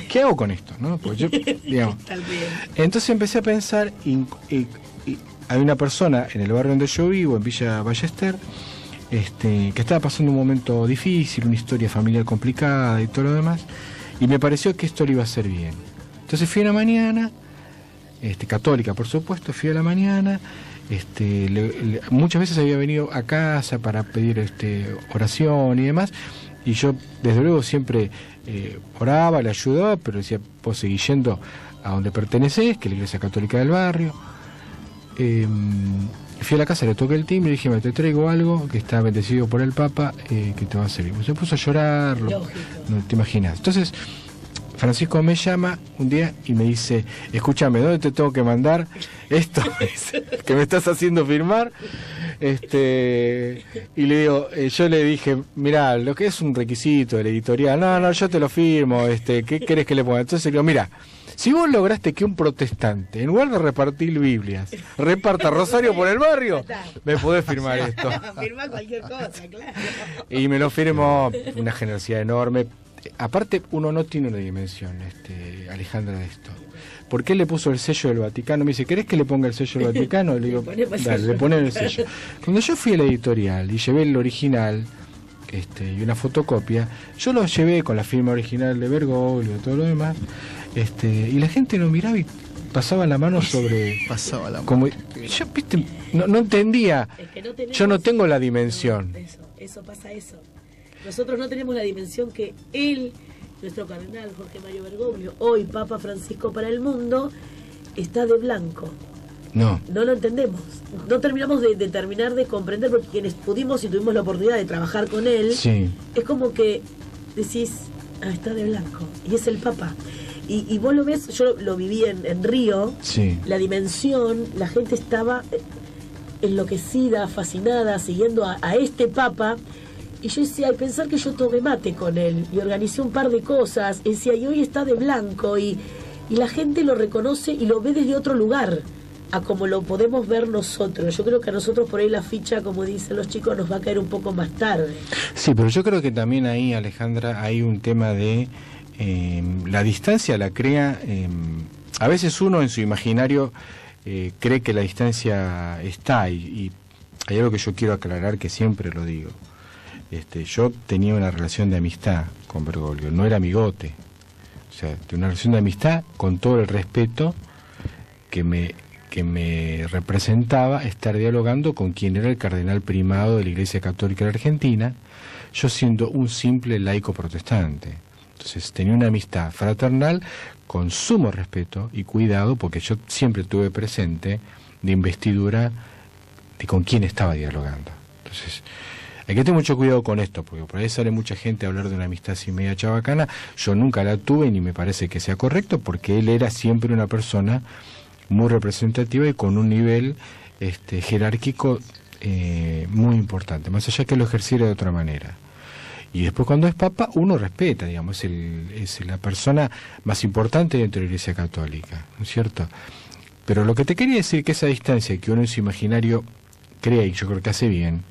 ¿qué hago con esto? ¿No? Pues yo, digamos, entonces empecé a pensar, y hay una persona en el barrio donde yo vivo, en Villa Ballester, que estaba pasando un momento difícil, una historia familiar complicada y todo lo demás, y me pareció que esto le iba a hacer bien. Entonces fui a la mañana, católica por supuesto, fui a la mañana, muchas veces había venido a casa para pedir oración y demás, y yo desde luego siempre oraba, le ayudaba, pero decía, vos seguís yendo a donde pertenecés, que es la iglesia católica del barrio. Fui a la casa, le toqué el timbre y dije, te traigo algo que está bendecido por el Papa, que te va a servir. Se puso a llorar, no te imaginas. Entonces Francisco me llama un día y me dice, escúchame, ¿dónde te tengo que mandar esto que me estás haciendo firmar? Y le digo, yo le dije, mirá, lo que es un requisito del editorial, no, yo te lo firmo, ¿qué querés que le ponga? Entonces le digo, mira, si vos lograste que un protestante, en lugar de repartir Biblias, reparta rosario por el barrio, me podés firmar esto. Firmar cualquier cosa, claro. Y me lo firmó, una generosidad enorme. Aparte, uno no tiene una dimensión, Alejandra, de esto. ¿Por qué le puso el sello del Vaticano? Me dice, ¿querés que le ponga el sello del Vaticano? Le digo, dale, le ponen el sello. Cuando yo fui a la editorial y llevé el original y una fotocopia, yo lo llevé con la firma original de Bergoglio y todo lo demás, y la gente lo miraba y pasaba la mano sobre... Pasaba la mano. Como, yo, viste, no entendía. Es que no tenemos, yo no tengo la dimensión. Eso pasa eso. Nosotros no tenemos la dimensión que él, nuestro cardenal Jorge Mario Bergoglio, hoy Papa Francisco para el mundo, está de blanco. No lo entendemos. No terminamos de terminar de comprender, porque quienes pudimos y tuvimos la oportunidad de trabajar con él, sí, es como que decís, está de blanco, y es el Papa. Y vos lo ves, yo lo viví en Río, sí, la dimensión, la gente estaba enloquecida, fascinada, siguiendo a este Papa. Y yo decía, al pensar que yo tomé mate con él y organicé un par de cosas, decía, y hoy está de blanco, y la gente lo reconoce y lo ve desde otro lugar a como lo podemos ver nosotros. Yo creo que a nosotros por ahí la ficha, como dicen los chicos, nos va a caer un poco más tarde. Sí, pero yo creo que también ahí, Alejandra, hay un tema de la distancia la crea, a veces uno en su imaginario cree que la distancia está, y hay algo que yo quiero aclarar, que siempre lo digo. Yo tenía una relación de amistad con Bergoglio, no era amigote, o sea, tenía una relación de amistad con todo el respeto que me representaba estar dialogando con quien era el cardenal primado de la Iglesia Católica de la Argentina, yo siendo un simple laico protestante. Entonces tenía una amistad fraternal con sumo respeto y cuidado, porque yo siempre tuve presente de investidura de con quién estaba dialogando. Entonces hay que tener mucho cuidado con esto, porque por ahí sale mucha gente a hablar de una amistad así media chabacana. Yo nunca la tuve, ni me parece que sea correcto, porque él era siempre una persona muy representativa y con un nivel jerárquico muy importante, más allá que lo ejerciera de otra manera. Y después, cuando es Papa, uno respeta, digamos, es la persona más importante dentro de la Iglesia Católica, ¿no es cierto? Pero lo que te quería decir, que esa distancia que uno en su imaginario crea, y yo creo que hace bien,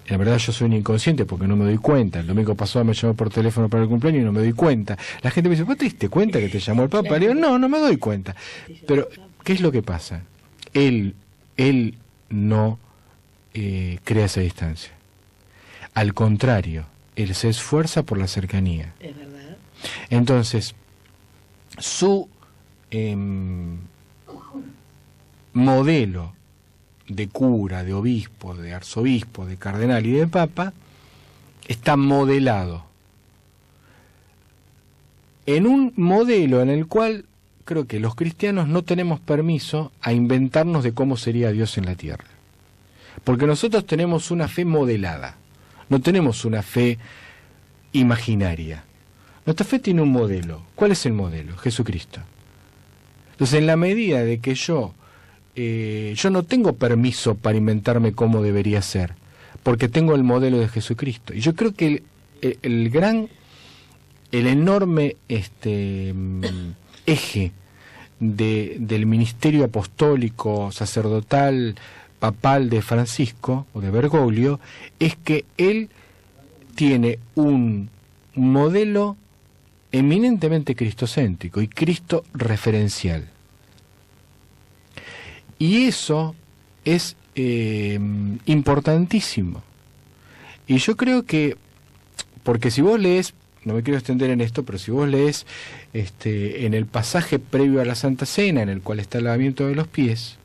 la verdad yo soy un inconsciente porque no me doy cuenta. El domingo pasado me llamó por teléfono para el cumpleaños y no me doy cuenta. La gente me dice, ¿vos te diste cuenta que te llamó el Papa? Le digo, no me doy cuenta. Pero, ¿qué es lo que pasa? Él no crea esa distancia. Al contrario, él se esfuerza por la cercanía. Es verdad. Entonces, su modelo de cura, de obispo, de arzobispo, de cardenal y de papa está modelado en un modelo en el cual creo que los cristianos no tenemos permiso a inventarnos de cómo sería Dios en la tierra, porque nosotros tenemos una fe modelada, no tenemos una fe imaginaria. Nuestra fe tiene un modelo. ¿Cuál es el modelo? Jesucristo. Entonces, en la medida de que yo no tengo permiso para inventarme cómo debería ser, porque tengo el modelo de Jesucristo. Y yo creo que el enorme eje del ministerio apostólico, sacerdotal, papal de Francisco o de Bergoglio es que él tiene un modelo eminentemente cristocéntrico y Cristo referencial. Y eso es importantísimo. Y yo creo que, porque si vos lees, no me quiero extender en esto, pero si vos lees en el pasaje previo a la Santa Cena, en el cual está el lavamiento de los pies,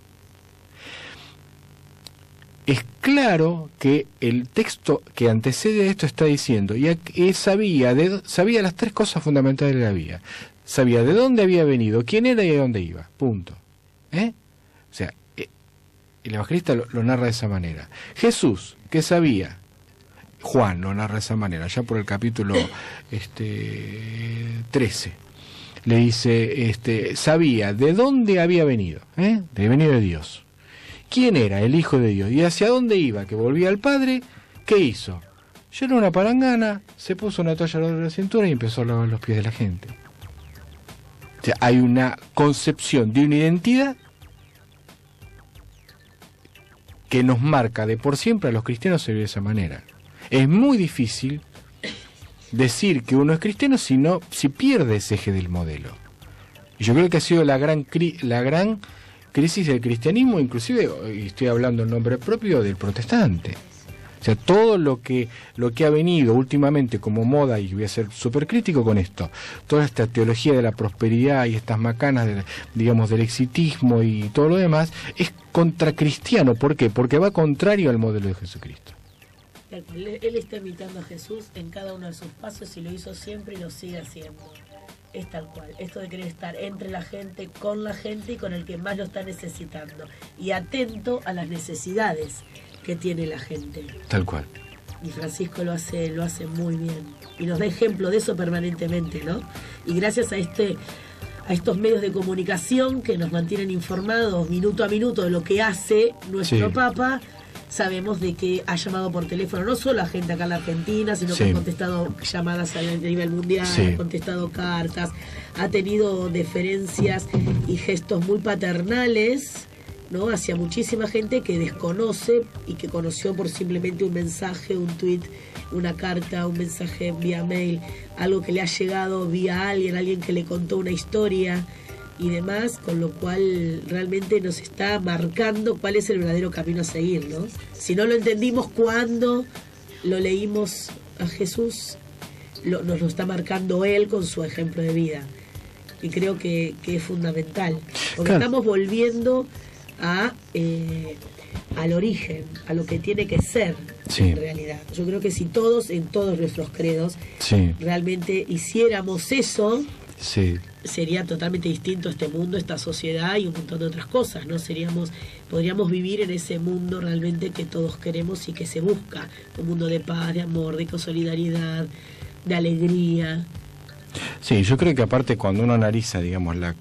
es claro que el texto que antecede a esto está diciendo, y sabía las tres cosas fundamentales de la vida. Sabía de dónde había venido, quién era y a dónde iba. Punto. O sea, el evangelista lo narra de esa manera. Jesús, que sabía, Juan lo narra de esa manera, ya por el capítulo 13, le dice, sabía de dónde había venido, de venido de Dios. ¿Quién era el Hijo de Dios? ¿Y hacia dónde iba? Que volvía al Padre. ¿Qué hizo? Llenó una palangana, se puso una toalla alrededor de la cintura y empezó a lavar los pies de la gente. O sea, hay una concepción de una identidad que nos marca de por siempre a los cristianos se ve de esa manera. Es muy difícil decir que uno es cristiano si pierde ese eje del modelo. Y yo creo que ha sido la gran crisis del cristianismo, inclusive, y estoy hablando en nombre propio, del protestante. O sea, todo lo que ha venido últimamente como moda, y voy a ser súper crítico con esto, toda esta teología de la prosperidad y estas macanas, del exitismo y todo lo demás, es contracristiano. ¿Por qué? Porque va contrario al modelo de Jesucristo. Él está imitando a Jesús en cada uno de sus pasos y lo hizo siempre y lo sigue haciendo. Es tal cual, esto de querer estar entre la gente, con la gente y con el que más lo está necesitando, y atento a las necesidades que tiene la gente. Tal cual. Y Francisco lo hace muy bien y nos da ejemplo de eso permanentemente, ¿no? Y gracias a estos medios de comunicación que nos mantienen informados minuto a minuto de lo que hace nuestro Papa, sabemos de que ha llamado por teléfono no solo a gente acá en la Argentina, sino que ha contestado llamadas a nivel mundial, ha contestado cartas, ha tenido deferencias y gestos muy paternales, ¿no?, hacia muchísima gente que desconoce y que conoció por simplemente un mensaje, un tweet, una carta, un mensaje vía mail, algo que le ha llegado vía alguien que le contó una historia y demás, con lo cual realmente nos está marcando cuál es el verdadero camino a seguir, ¿no? Si no lo entendimos cuando lo leímos a Jesús, nos lo está marcando él con su ejemplo de vida. Y creo que es fundamental, porque estamos volviendo al origen, a lo que tiene que ser en realidad. Yo creo que si todos, en todos nuestros credos, realmente hiciéramos eso, sería totalmente distinto este mundo, esta sociedad y un montón de otras cosas, ¿no? Podríamos vivir en ese mundo realmente que todos queremos y que se busca, un mundo de paz, de amor, de solidaridad, de alegría. Sí, yo creo que aparte cuando uno analiza, digamos, la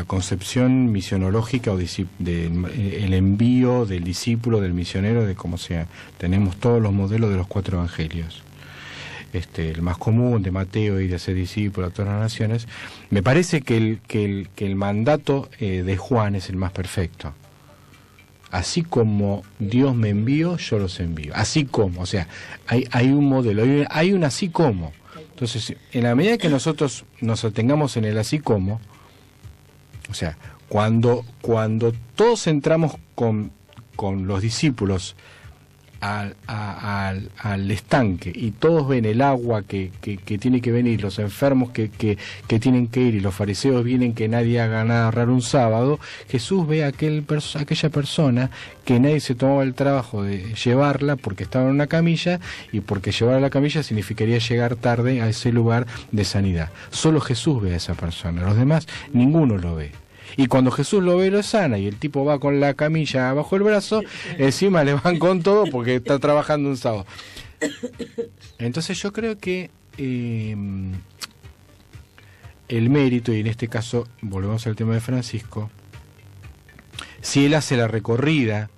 concepción misionológica o el envío del discípulo, del misionero, de cómo sea, tenemos todos los modelos de los 4 evangelios. El más común de Mateo y de hacer discípulos a todas las naciones. Me parece que el mandato de Juan es el más perfecto. Así como Dios me envió, yo los envío. Así como, o sea, hay un modelo, hay un así como. Entonces, en la medida que nosotros nos atengamos en el así como, o sea, cuando todos entramos con los discípulos al estanque y todos ven el agua que tiene que venir, los enfermos que tienen que ir y los fariseos vienen que nadie haga nada raro un sábado, Jesús ve a aquella persona que nadie se tomaba el trabajo de llevarla porque estaba en una camilla, y porque llevar la camilla significaría llegar tarde a ese lugar de sanidad. Solo Jesús ve a esa persona, los demás ninguno lo ve. Y cuando Jesús lo ve, lo sana, y el tipo va con la camilla bajo el brazo, encima le van con todo porque está trabajando un sábado. Entonces yo creo que el mérito, y en este caso volvemos al tema de Francisco, si él hace la recorrida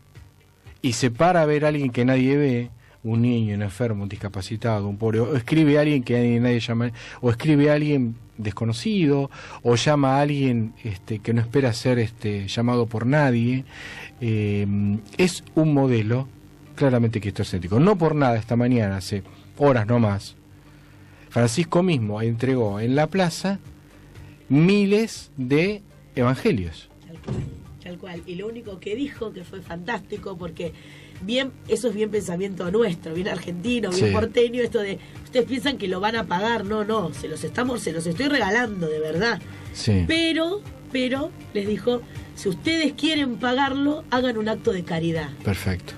y se para a ver a alguien que nadie ve, un niño, un enfermo, un discapacitado, un pobre, o escribe a alguien que nadie llama, o escribe a alguien desconocido, o llama a alguien que no espera ser llamado por nadie. Es un modelo claramente cristocéntrico. No por nada esta mañana, hace horas no más, Francisco mismo entregó en la plaza miles de evangelios. Tal cual. Y lo único que dijo, que fue fantástico, porque bien, eso es bien pensamiento nuestro, bien argentino, bien porteño, esto de, ustedes piensan que lo van a pagar, no, se los estoy regalando, de verdad. Sí. Pero, les dijo, si ustedes quieren pagarlo, hagan un acto de caridad. Perfecto.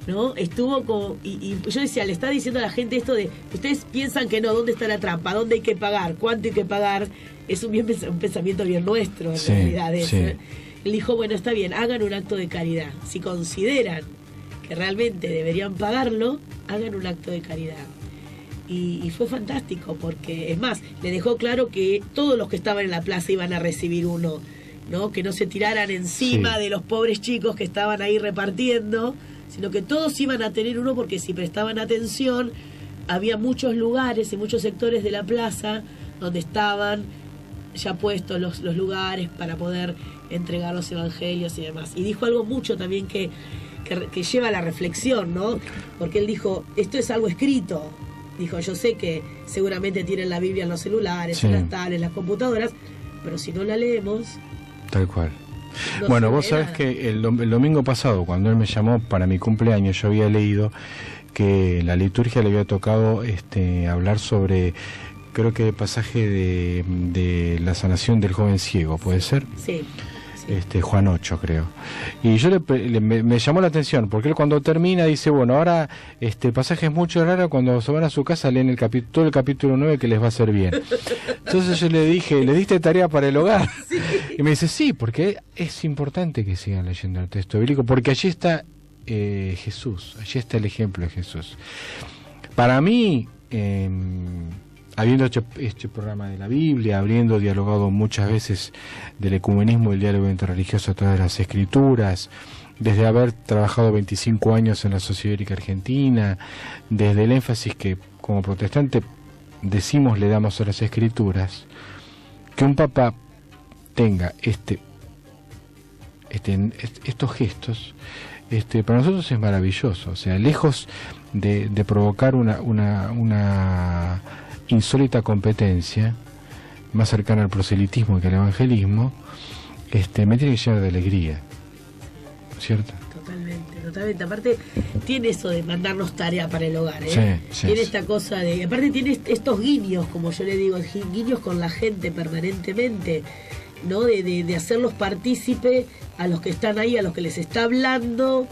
¿No? Estuvo como, y yo decía, le está diciendo a la gente esto de, ustedes piensan que no, ¿dónde está la trampa? ¿Dónde hay que pagar? ¿Cuánto hay que pagar? Es un pensamiento bien nuestro, en realidad. Él dijo, bueno, está bien, hagan un acto de caridad. Si consideran que realmente deberían pagarlo, hagan un acto de caridad. Y fue fantástico, porque, es más, le dejó claro que todos los que estaban en la plaza iban a recibir uno, ¿no? Que no se tiraran encima de los pobres chicos que estaban ahí repartiendo, sino que todos iban a tener uno, porque si prestaban atención, había muchos lugares y muchos sectores de la plaza donde estaban ya puestos los lugares para poder entregar los evangelios y demás. Y dijo algo mucho también que lleva a la reflexión, ¿no? Porque él dijo, esto es algo escrito. Dijo, yo sé que seguramente tienen la Biblia en los celulares, en las tablets, en las computadoras, pero si no la leemos... Tal cual. Bueno, vos sabés que el domingo pasado, cuando él me llamó para mi cumpleaños, yo había leído que la liturgia le había tocado hablar sobre, creo que el pasaje de la sanación del joven ciego, ¿puede ser? Sí. Juan 8, creo. Y yo me llamó la atención, porque él cuando termina dice, bueno, ahora el pasaje es mucho raro, cuando se van a su casa leen todo el capítulo 9 que les va a hacer bien. Entonces yo le dije, ¿le diste tarea para el hogar? Sí. Y me dice, sí, porque es importante que sigan leyendo el texto bíblico, porque allí está Jesús, allí está el ejemplo de Jesús. Para mí, habiendo hecho este programa de la Biblia, habiendo dialogado muchas veces del ecumenismo y el diálogo interreligioso a través de las escrituras, desde haber trabajado 25 años en la Sociedad Bíblica Argentina, desde el énfasis que como protestante le damos a las escrituras, que un papa tenga estos gestos, para nosotros es maravilloso. O sea, lejos de provocar una insólita competencia, más cercana al proselitismo que al evangelismo, me tiene que llenar de alegría, ¿cierto? Totalmente. Aparte, tiene eso de mandarnos tarea para el hogar, ¿eh? Tiene esta cosa de... Aparte tiene estos guiños, como yo le digo, guiños con la gente permanentemente, ¿no? De hacerlos partícipe a los que están ahí, a los que les está hablando,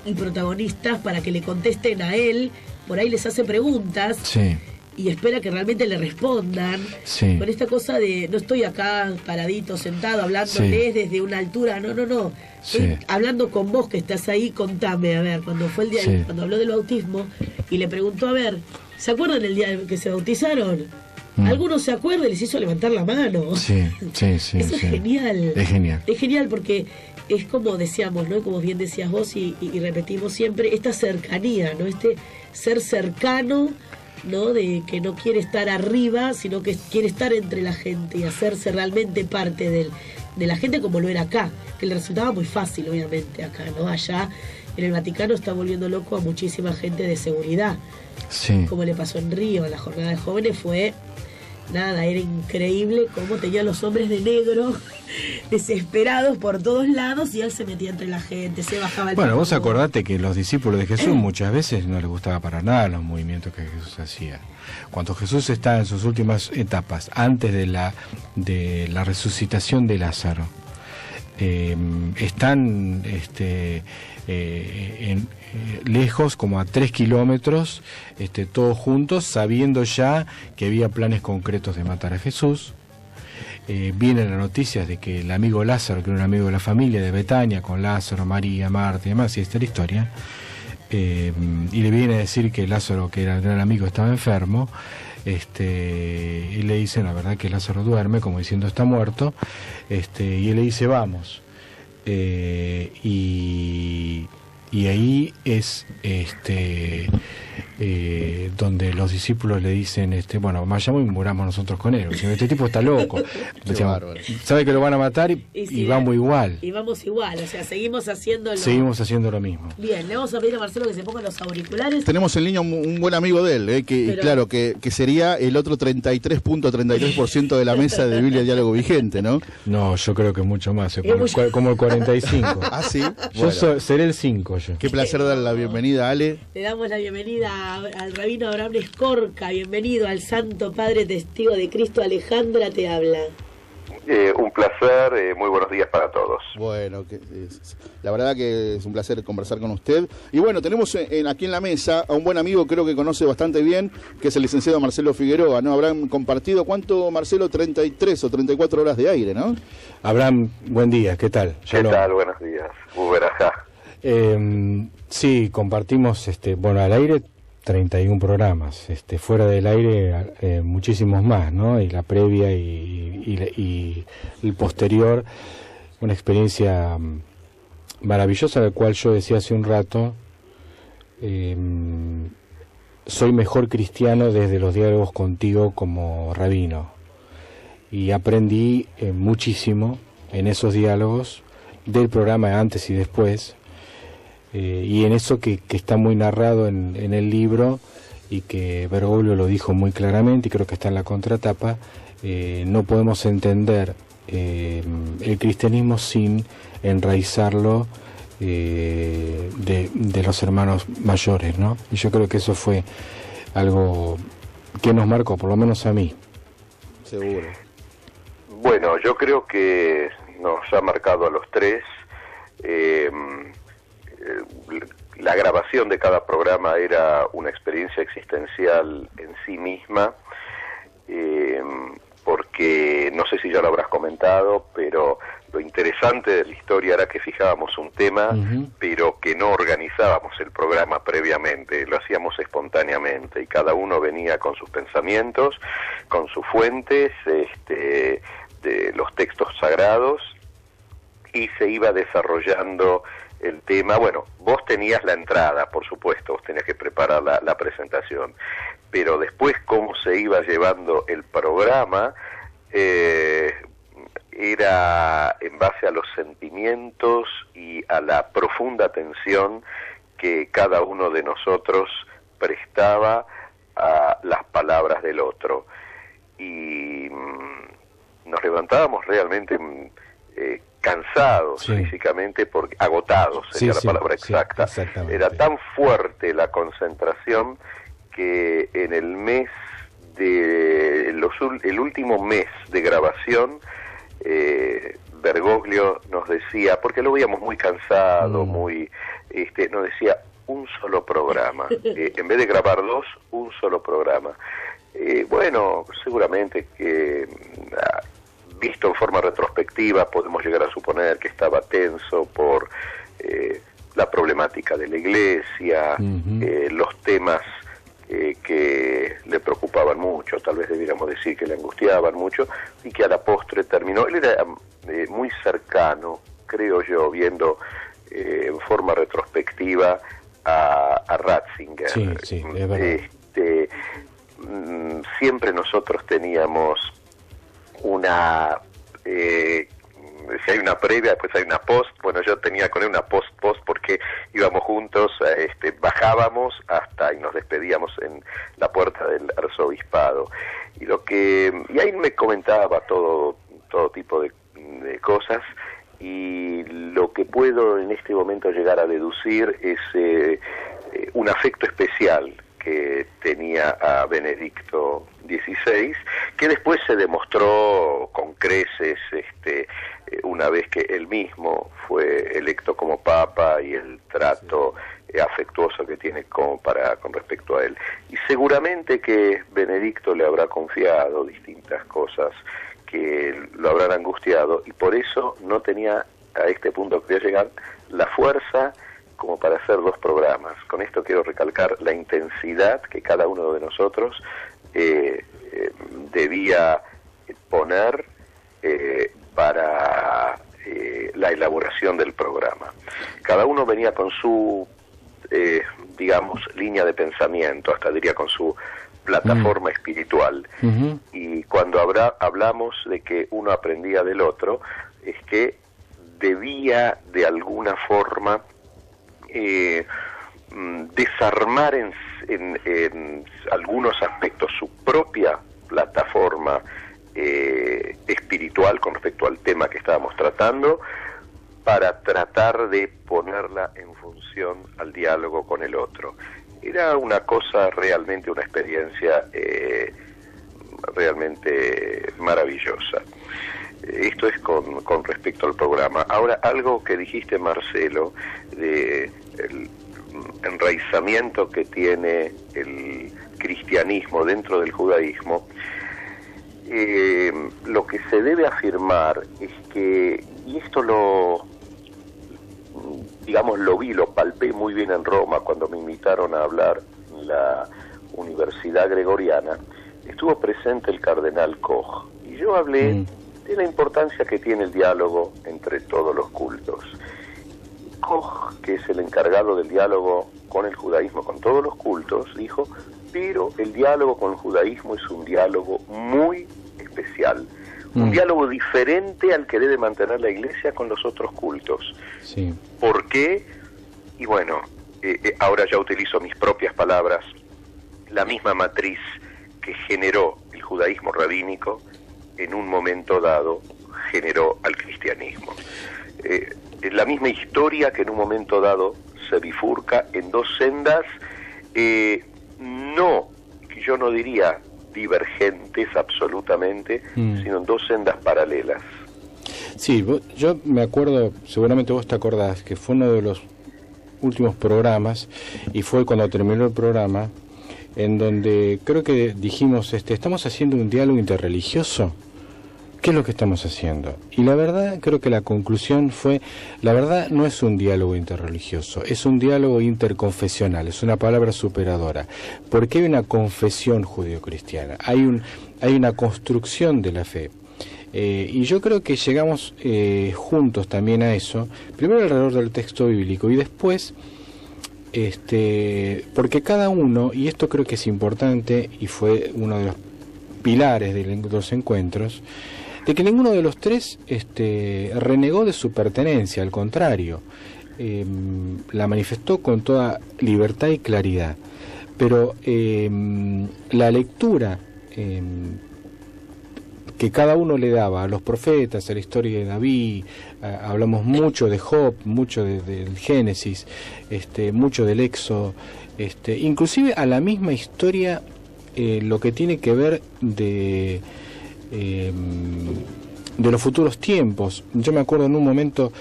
y protagonistas, para que le contesten a él. Por ahí les hace preguntas. Sí. Y espera que realmente le respondan, con esta cosa de no estoy acá paradito, sentado, hablándoles desde una altura, no. Estoy hablando con vos que estás ahí, contame, a ver, cuando fue el día, cuando habló del bautismo, y le preguntó, a ver, ¿se acuerdan el día que se bautizaron? ¿Alguno se acuerda? Y les hizo levantar la mano. Eso es genial. Es genial porque es como decíamos, ¿no? Como bien decías vos y repetimos siempre, esta cercanía, ¿no? Este ser cercano, ¿no? De que no quiere estar arriba, sino que quiere estar entre la gente y hacerse realmente parte de la gente, como lo era acá, que le resultaba muy fácil, obviamente, acá, ¿no? Allá en el Vaticano está volviendo loco a muchísima gente de seguridad. Como le pasó en Río, en la jornada de jóvenes fue... Nada, era increíble cómo tenían los hombres de negro desesperados por todos lados y él se metía entre la gente, se bajaba el... Bueno, vos acordate que los discípulos de Jesús muchas veces no les gustaba para nada los movimientos que Jesús hacía. Cuando Jesús está en sus últimas etapas, antes de la resucitación de Lázaro, están lejos, como a 3 kilómetros, todos juntos, sabiendo ya que había planes concretos de matar a Jesús. Vienen las noticias de que el amigo Lázaro, que era un amigo de la familia de Betania, con Lázaro, María, Marta y demás, y esta es la historia, y le viene a decir que Lázaro, que era el gran amigo, estaba enfermo, y le dicen, la verdad que Lázaro duerme, como diciendo está muerto, y él le dice, vamos. Y ahí es donde los discípulos le dicen, bueno, vayamos y muramos nosotros con él. Dicen, este tipo está loco. Sabe que lo van a matar y vamos igual. Y vamos igual, o sea, seguimos haciendo lo mismo. Bien, le vamos a pedir a Marcelo que se ponga los auriculares. Tenemos en línea un buen amigo de él, claro, que sería el otro 33.33% de la mesa de Biblia Diálogo Vigente, ¿no? No, yo creo que mucho más, como el 45. ¿Ah, sí? Yo seré el 5. Qué placer darle la bienvenida a Ale. Le damos la bienvenida al rabino Abraham Escorca. Bienvenido al Santo Padre Testigo de Cristo. Alejandra te habla. Un placer, muy buenos días para todos. Bueno, la verdad que es un placer conversar con usted. Y bueno, tenemos aquí en la mesa a un buen amigo, creo que conoce bastante bien, que es el licenciado Marcelo Figueroa, ¿no? Habrán compartido, ¿cuánto, Marcelo? 33 o 34 horas de aire, ¿no? Abraham, buen día, ¿qué tal? ¿Qué tal? Buenos días. Uberajá. Sí, compartimos, al aire 31 programas, fuera del aire muchísimos más, ¿no? Y la previa y el posterior, una experiencia maravillosa, la cual yo decía hace un rato, soy mejor cristiano desde los diálogos contigo como rabino, y aprendí muchísimo en esos diálogos del programa antes y después, y en eso que está muy narrado en el libro, y que Bergoglio lo dijo muy claramente, y creo que está en la contratapa. No podemos entender el cristianismo sin enraizarlo de los hermanos mayores, ¿no? Y yo creo que eso fue algo que nos marcó, por lo menos a mí. Seguro. Bueno, yo creo que nos ha marcado a los tres. La grabación de cada programa era una experiencia existencial en sí misma, porque no sé si ya lo habrás comentado, pero lo interesante de la historia era que fijábamos un tema, pero que no organizábamos el programa previamente, lo hacíamos espontáneamente, y cada uno venía con sus pensamientos, con sus fuentes, de los textos sagrados, y se iba desarrollando el tema. Bueno, vos tenías la entrada, por supuesto, vos tenías que preparar la presentación, pero después cómo se iba llevando el programa era en base a los sentimientos y a la profunda atención que cada uno de nosotros prestaba a las palabras del otro, y nos levantábamos realmente cansados, sí, físicamente, porque agotados sería la palabra exacta. Era tan fuerte la concentración que en el mes el último mes de grabación, Bergoglio nos decía, porque lo veíamos muy cansado, nos decía un solo programa, en vez de grabar dos, un solo programa. Bueno, seguramente que visto en forma retrospectiva podemos llegar a suponer que estaba tenso por la problemática de la iglesia, los temas que le preocupaban mucho, tal vez debiéramos decir que le angustiaban mucho, y que a la postre terminó. Él era muy cercano, creo yo, viendo en forma retrospectiva a Ratzinger. Sí, es verdad. Siempre nosotros teníamos una... si hay una previa, después hay una post. Bueno, yo tenía con él una post porque íbamos juntos, bajábamos hasta y nos despedíamos en la puerta del arzobispado. Y ahí me comentaba todo tipo de cosas, y lo que puedo en este momento llegar a deducir es un afecto especial que tenía a Benedicto XVI, que después se demostró con creces una vez que él mismo fue electo como papa, y el trato afectuoso que tiene con respecto a él. Y seguramente que Benedicto le habrá confiado distintas cosas que lo habrán angustiado, y por eso no tenía, a este punto que quería llegar, la fuerza como para hacer dos programas. Con esto quiero recalcar la intensidad que cada uno de nosotros debía poner para la elaboración del programa. Cada uno venía con su digamos, línea de pensamiento, hasta diría con su plataforma espiritual. Y cuando hablamos de que uno aprendía del otro, es que debía de alguna forma desarmar en algunos aspectos su propia plataforma espiritual con respecto al tema que estábamos tratando, para tratar de ponerla en función al diálogo con el otro. Era una cosa realmente, una experiencia realmente maravillosa. Esto es con respecto al programa. Ahora, algo que dijiste, Marcelo, de el enraizamiento que tiene el cristianismo dentro del judaísmo, lo que se debe afirmar es que, y esto lo palpé muy bien en Roma cuando me invitaron a hablar en la Universidad Gregoriana, estuvo presente el cardenal Koch, y yo hablé de la importancia que tiene el diálogo entre todos los cultos. Koch, que es el encargado del diálogo con el judaísmo, con todos los cultos, dijo: pero el diálogo con el judaísmo es un diálogo muy especial, un diálogo diferente al que debe mantener la Iglesia con los otros cultos. Sí. ¿Por qué? Y bueno, ahora ya utilizo mis propias palabras, la misma matriz que generó el judaísmo rabínico, en un momento dado generó al cristianismo. La misma historia que en un momento dado se bifurca en dos sendas, yo no diría divergentes absolutamente, sino en dos sendas paralelas. Sí, yo me acuerdo, seguramente vos te acordás, que fue uno de los últimos programas, y fue cuando terminó el programa, en donde creo que dijimos, estamos haciendo un diálogo interreligioso. ¿Qué es lo que estamos haciendo? Y la verdad, creo que la conclusión fue, la verdad no es un diálogo interreligioso, es un diálogo interconfesional, es una palabra superadora, porque hay una confesión judeocristiana, hay una construcción de la fe. Y yo creo que llegamos juntos también a eso, primero alrededor del texto bíblico y después, porque cada uno, y esto creo que es importante y fue uno de los pilares de los encuentros, de que ninguno de los tres renegó de su pertenencia, al contrario, la manifestó con toda libertad y claridad. Pero la lectura que cada uno le daba a los profetas, a la historia de David, hablamos mucho de Job, mucho del Génesis, mucho del Éxodo, inclusive a la misma historia, lo que tiene que ver de los futuros tiempos. Yo me acuerdo en un momento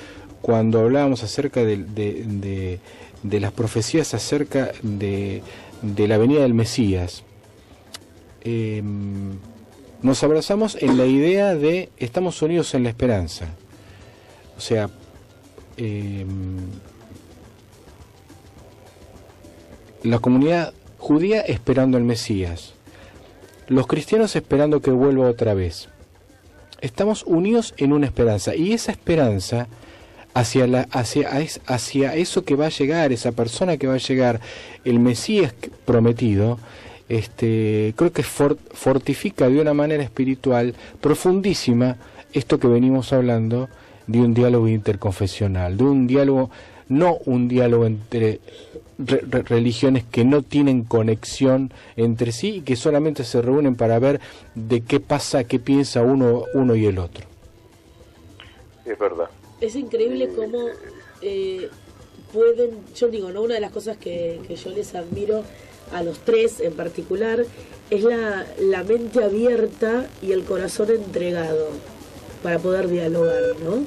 cuando hablábamos acerca de las profecías acerca de la venida del Mesías, nos abrazamos en la idea de estamos unidos en la esperanza. O sea, la comunidad judía esperando al Mesías, los cristianos esperando que vuelva otra vez. Estamos unidos en una esperanza, y esa esperanza hacia eso que va a llegar, esa persona que va a llegar, el Mesías prometido, creo que fortifica de una manera espiritual profundísima esto que venimos hablando de un diálogo interconfesional, de un diálogo, no un diálogo entre religiones que no tienen conexión entre sí y que solamente se reúnen para ver de qué pasa, qué piensa uno y el otro. Es verdad. Es increíble cómo pueden, yo digo, ¿no? Una de las cosas que yo les admiro a los tres en particular es la mente abierta y el corazón entregado para poder dialogar, ¿no?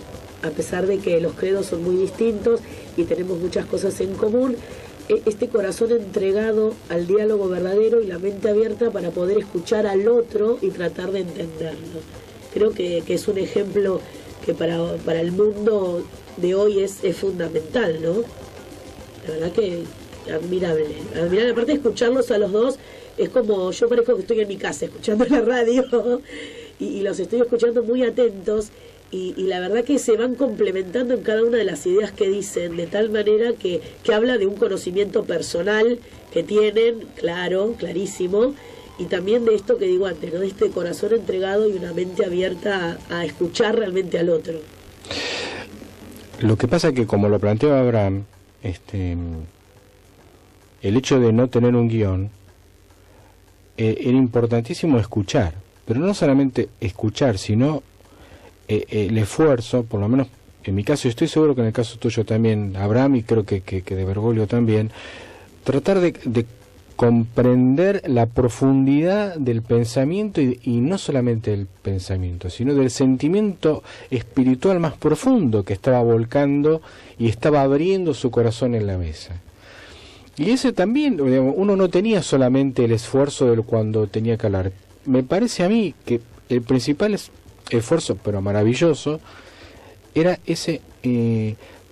A pesar de que los credos son muy distintos y tenemos muchas cosas en común, este corazón entregado al diálogo verdadero y la mente abierta para poder escuchar al otro y tratar de entenderlo. Creo que es un ejemplo que para el mundo de hoy es fundamental, ¿no? La verdad que admirable. Aparte de escucharlos a los dos, es como, yo parezco que estoy en mi casa escuchando la radio y los estoy escuchando muy atentos, y la verdad que se van complementando en cada una de las ideas que dicen, de tal manera que habla de un conocimiento personal que tienen, clarísimo, y también de esto que digo antes, ¿no? De este corazón entregado y una mente abierta a escuchar realmente al otro. Lo que pasa es que, como lo planteaba Abraham, el hecho de no tener un guión, era importantísimo escuchar, pero no solamente escuchar, sino el esfuerzo, por lo menos en mi caso, y estoy seguro que en el caso tuyo también, Abraham, y creo que de Bergoglio también, tratar de comprender la profundidad del pensamiento y no solamente del pensamiento, sino del sentimiento espiritual más profundo que estaba volcando y estaba abriendo su corazón en la mesa. Y ese también, digamos, uno no tenía solamente el esfuerzo de cuando tenía que hablar. Me parece a mí que el principal esfuerzo, pero maravilloso, era ese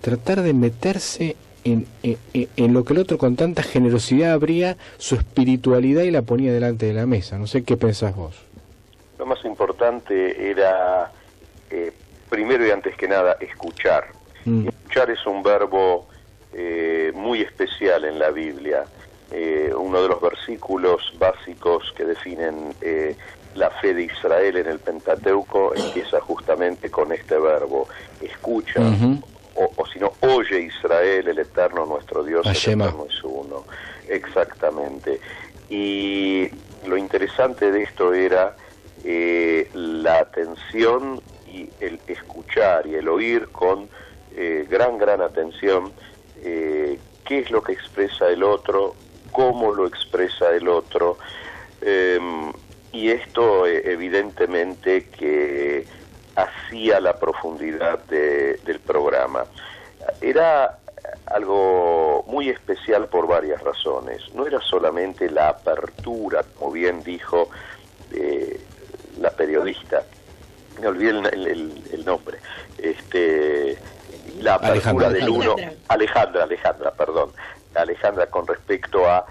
tratar de meterse en lo que el otro con tanta generosidad abría su espiritualidad y la ponía delante de la mesa. No sé qué pensás vos. Lo más importante era, primero y antes que nada, escuchar. Escuchar es un verbo muy especial en la Biblia. Uno de los versículos básicos que definen la fe de Israel en el Pentateuco empieza justamente con este verbo: escucha, o si no, oye Israel, el Eterno nuestro Dios, Hashema. El Eterno es uno. Exactamente. Y lo interesante de esto era la atención y el escuchar y el oír con gran atención qué es lo que expresa el otro, cómo lo expresa el otro, y esto evidentemente que hacía la profundidad del programa. Era algo muy especial por varias razones. No era solamente la apertura, como bien dijo la periodista, me olvidé el nombre, la apertura del uno, Alejandra, con respecto a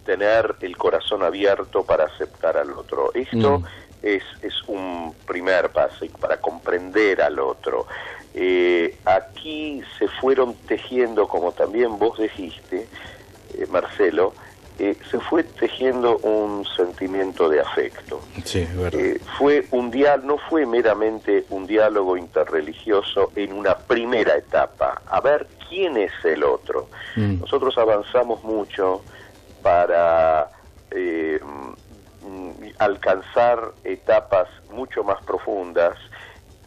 tener el corazón abierto para aceptar al otro. Esto es un primer paso para comprender al otro. Aquí se fueron tejiendo, como también vos dijiste, Marcelo, se fue tejiendo un sentimiento de afecto. Sí, es verdad. No fue meramente un diálogo interreligioso en una primera etapa, a ver quién es el otro. Nosotros avanzamos mucho para alcanzar etapas mucho más profundas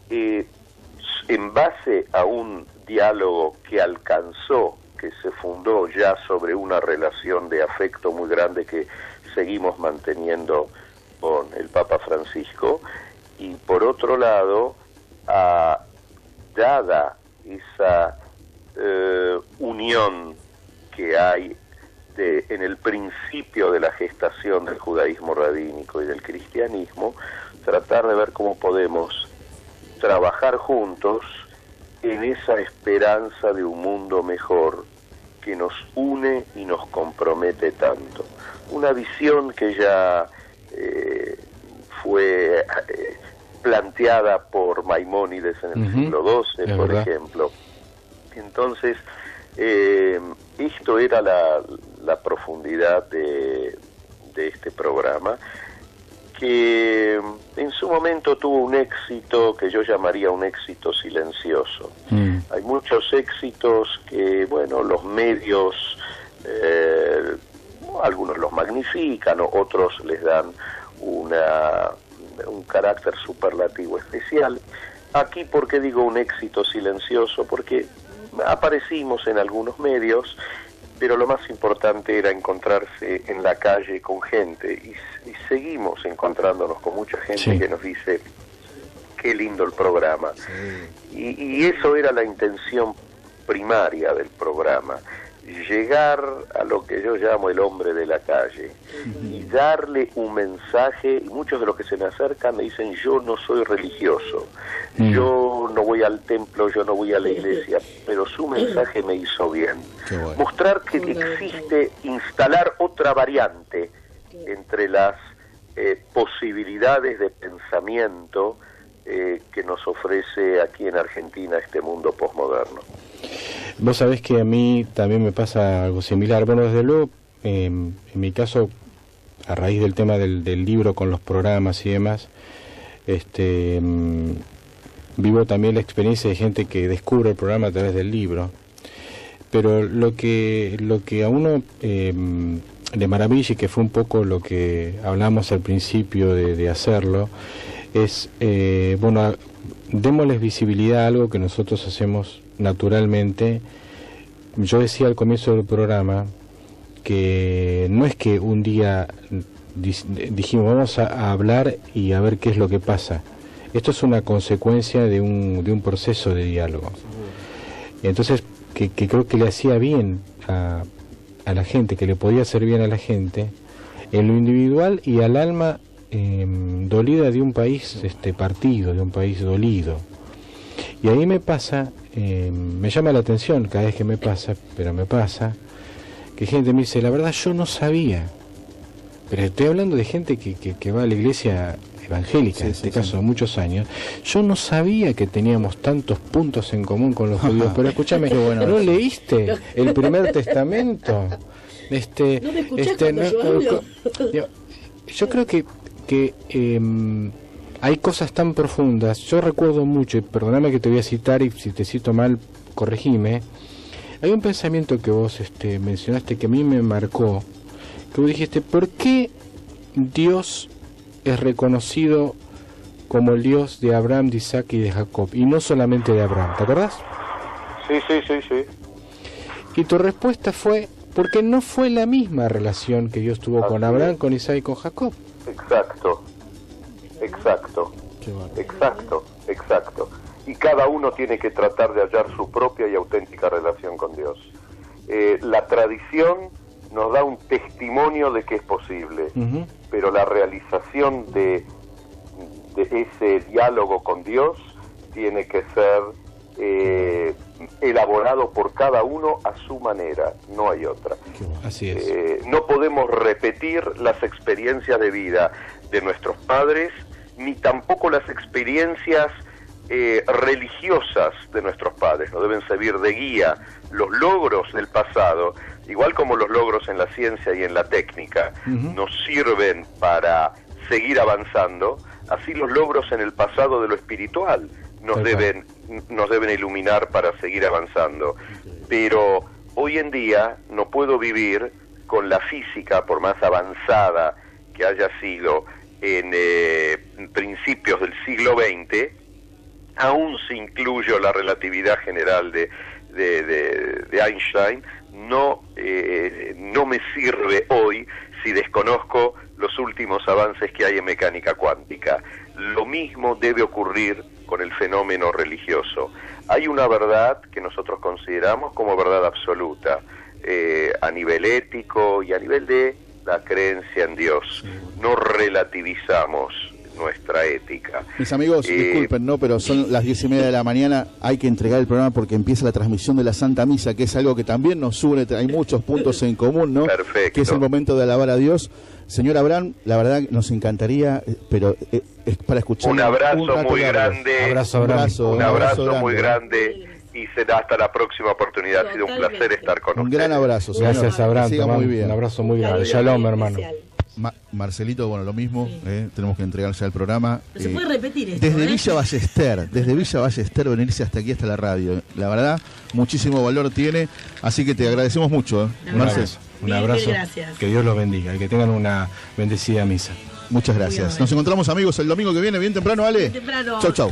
en base a un diálogo que se fundó ya sobre una relación de afecto muy grande que seguimos manteniendo con el Papa Francisco, y por otro lado, dada esa unión que hay en el principio de la gestación del judaísmo rabínico y del cristianismo, tratar de ver cómo podemos trabajar juntos en esa esperanza de un mundo mejor que nos une y nos compromete tanto. Una visión que ya fue planteada por Maimónides en el siglo XII, por ejemplo. Entonces, esto era la profundidad de este programa, que en su momento tuvo un éxito que yo llamaría un éxito silencioso. Hay muchos éxitos que, bueno, los medios, algunos los magnifican, otros les dan un carácter superlativo especial. Aquí, ¿por qué digo un éxito silencioso? Porque aparecimos en algunos medios, pero lo más importante era encontrarse en la calle con gente, y seguimos encontrándonos con mucha gente que nos dice qué lindo el programa. Y eso era la intención primaria del programa, llegar a lo que yo llamo el hombre de la calle y darle un mensaje. Y muchos de los que se me acercan me dicen: yo no soy religioso, yo no voy al templo, yo no voy a la iglesia, pero su mensaje me hizo bien. Bueno. Mostrar que existe, instalar otra variante entre las posibilidades de pensamiento que nos ofrece aquí en Argentina este mundo posmoderno. Vos sabés que a mí también me pasa algo similar. Bueno, desde luego, en mi caso, a raíz del tema del libro con los programas y demás, vivo también la experiencia de gente que descubre el programa a través del libro. Pero lo que a uno le maravilla, y que fue un poco lo que hablamos al principio de hacerlo, es, bueno, démosles visibilidad a algo que nosotros hacemos naturalmente. Yo decía al comienzo del programa que no es que un día dijimos vamos a hablar y a ver qué es lo que pasa. Esto es una consecuencia de un proceso de diálogo. Entonces, que creo que le hacía bien a la gente, que le podía hacer bien a la gente, en lo individual y al alma dolida de un país partido, de un país dolido. Y ahí me pasa, me llama la atención cada vez que me pasa, pero me pasa, que gente me dice, la verdad yo no sabía, pero estoy hablando de gente que va a la iglesia evangélica, en este caso, muchos años. Yo no sabía que teníamos tantos puntos en común con los judíos, pero escúchame, ¿no leíste el Primer Testamento? ¿No me escuchás cuando yo hablo? Yo creo que hay cosas tan profundas. Yo recuerdo mucho, y perdóname que te voy a citar, y si te cito mal, corregime. Hay un pensamiento que vos mencionaste que a mí me marcó, que vos dijiste, ¿por qué Dios es reconocido como el Dios de Abraham, de Isaac y de Jacob, y no solamente de Abraham? ¿Te acordás? Sí. Y tu respuesta fue, porque no fue la misma relación que Dios tuvo con Abraham, con Isaac y con Jacob. Exacto. Y cada uno tiene que tratar de hallar su propia y auténtica relación con Dios. La tradición nos da un testimonio de que es posible, pero la realización de ese diálogo con Dios tiene que ser elaborado por cada uno a su manera, no hay otra. Así es. No podemos repetir las experiencias de vida de nuestros padres, ni tampoco las experiencias religiosas de nuestros padres. No deben servir de guía. Los logros del pasado, igual como los logros en la ciencia y en la técnica, nos sirven para seguir avanzando, así los logros en el pasado de lo espiritual nos deben iluminar para seguir avanzando. Pero hoy en día no puedo vivir con la física, por más avanzada que haya sido en principios del siglo XX, aún si incluyo la relatividad general de Einstein, no me sirve hoy si desconozco los últimos avances que hay en mecánica cuántica. Lo mismo debe ocurrir con el fenómeno religioso. Hay una verdad que nosotros consideramos como verdad absoluta, a nivel ético y a nivel de la creencia en Dios. No relativizamos nuestra ética. Mis amigos, disculpen, ¿no? Pero son las 10:30 de la mañana, hay que entregar el programa porque empieza la transmisión de la Santa Misa, que es algo que también nos une, hay muchos puntos en común, ¿no? Perfecto. Que es el momento de alabar a Dios. Señor Abraham, la verdad nos encantaría, pero es para escuchar. Un abrazo muy grande. Un abrazo muy grande. Y será hasta la próxima oportunidad. Ha sido un placer estar con ustedes. Un gran abrazo, señor. Gracias, Abraham. Muy bien. Un abrazo muy grande. Shalom, hermano. Marcelito, bueno, lo mismo, tenemos que entregar ya el programa. No se puede repetir esto. Desde Villa Ballester, venirse hasta aquí, hasta la radio. La verdad, muchísimo valor tiene, así que te agradecemos mucho, Marcel. Un abrazo, que Dios los bendiga y que tengan una bendecida misa. Muchas gracias. Nos encontramos, amigos, el domingo que viene, bien temprano, Ale. Bien temprano. Chau. Chau.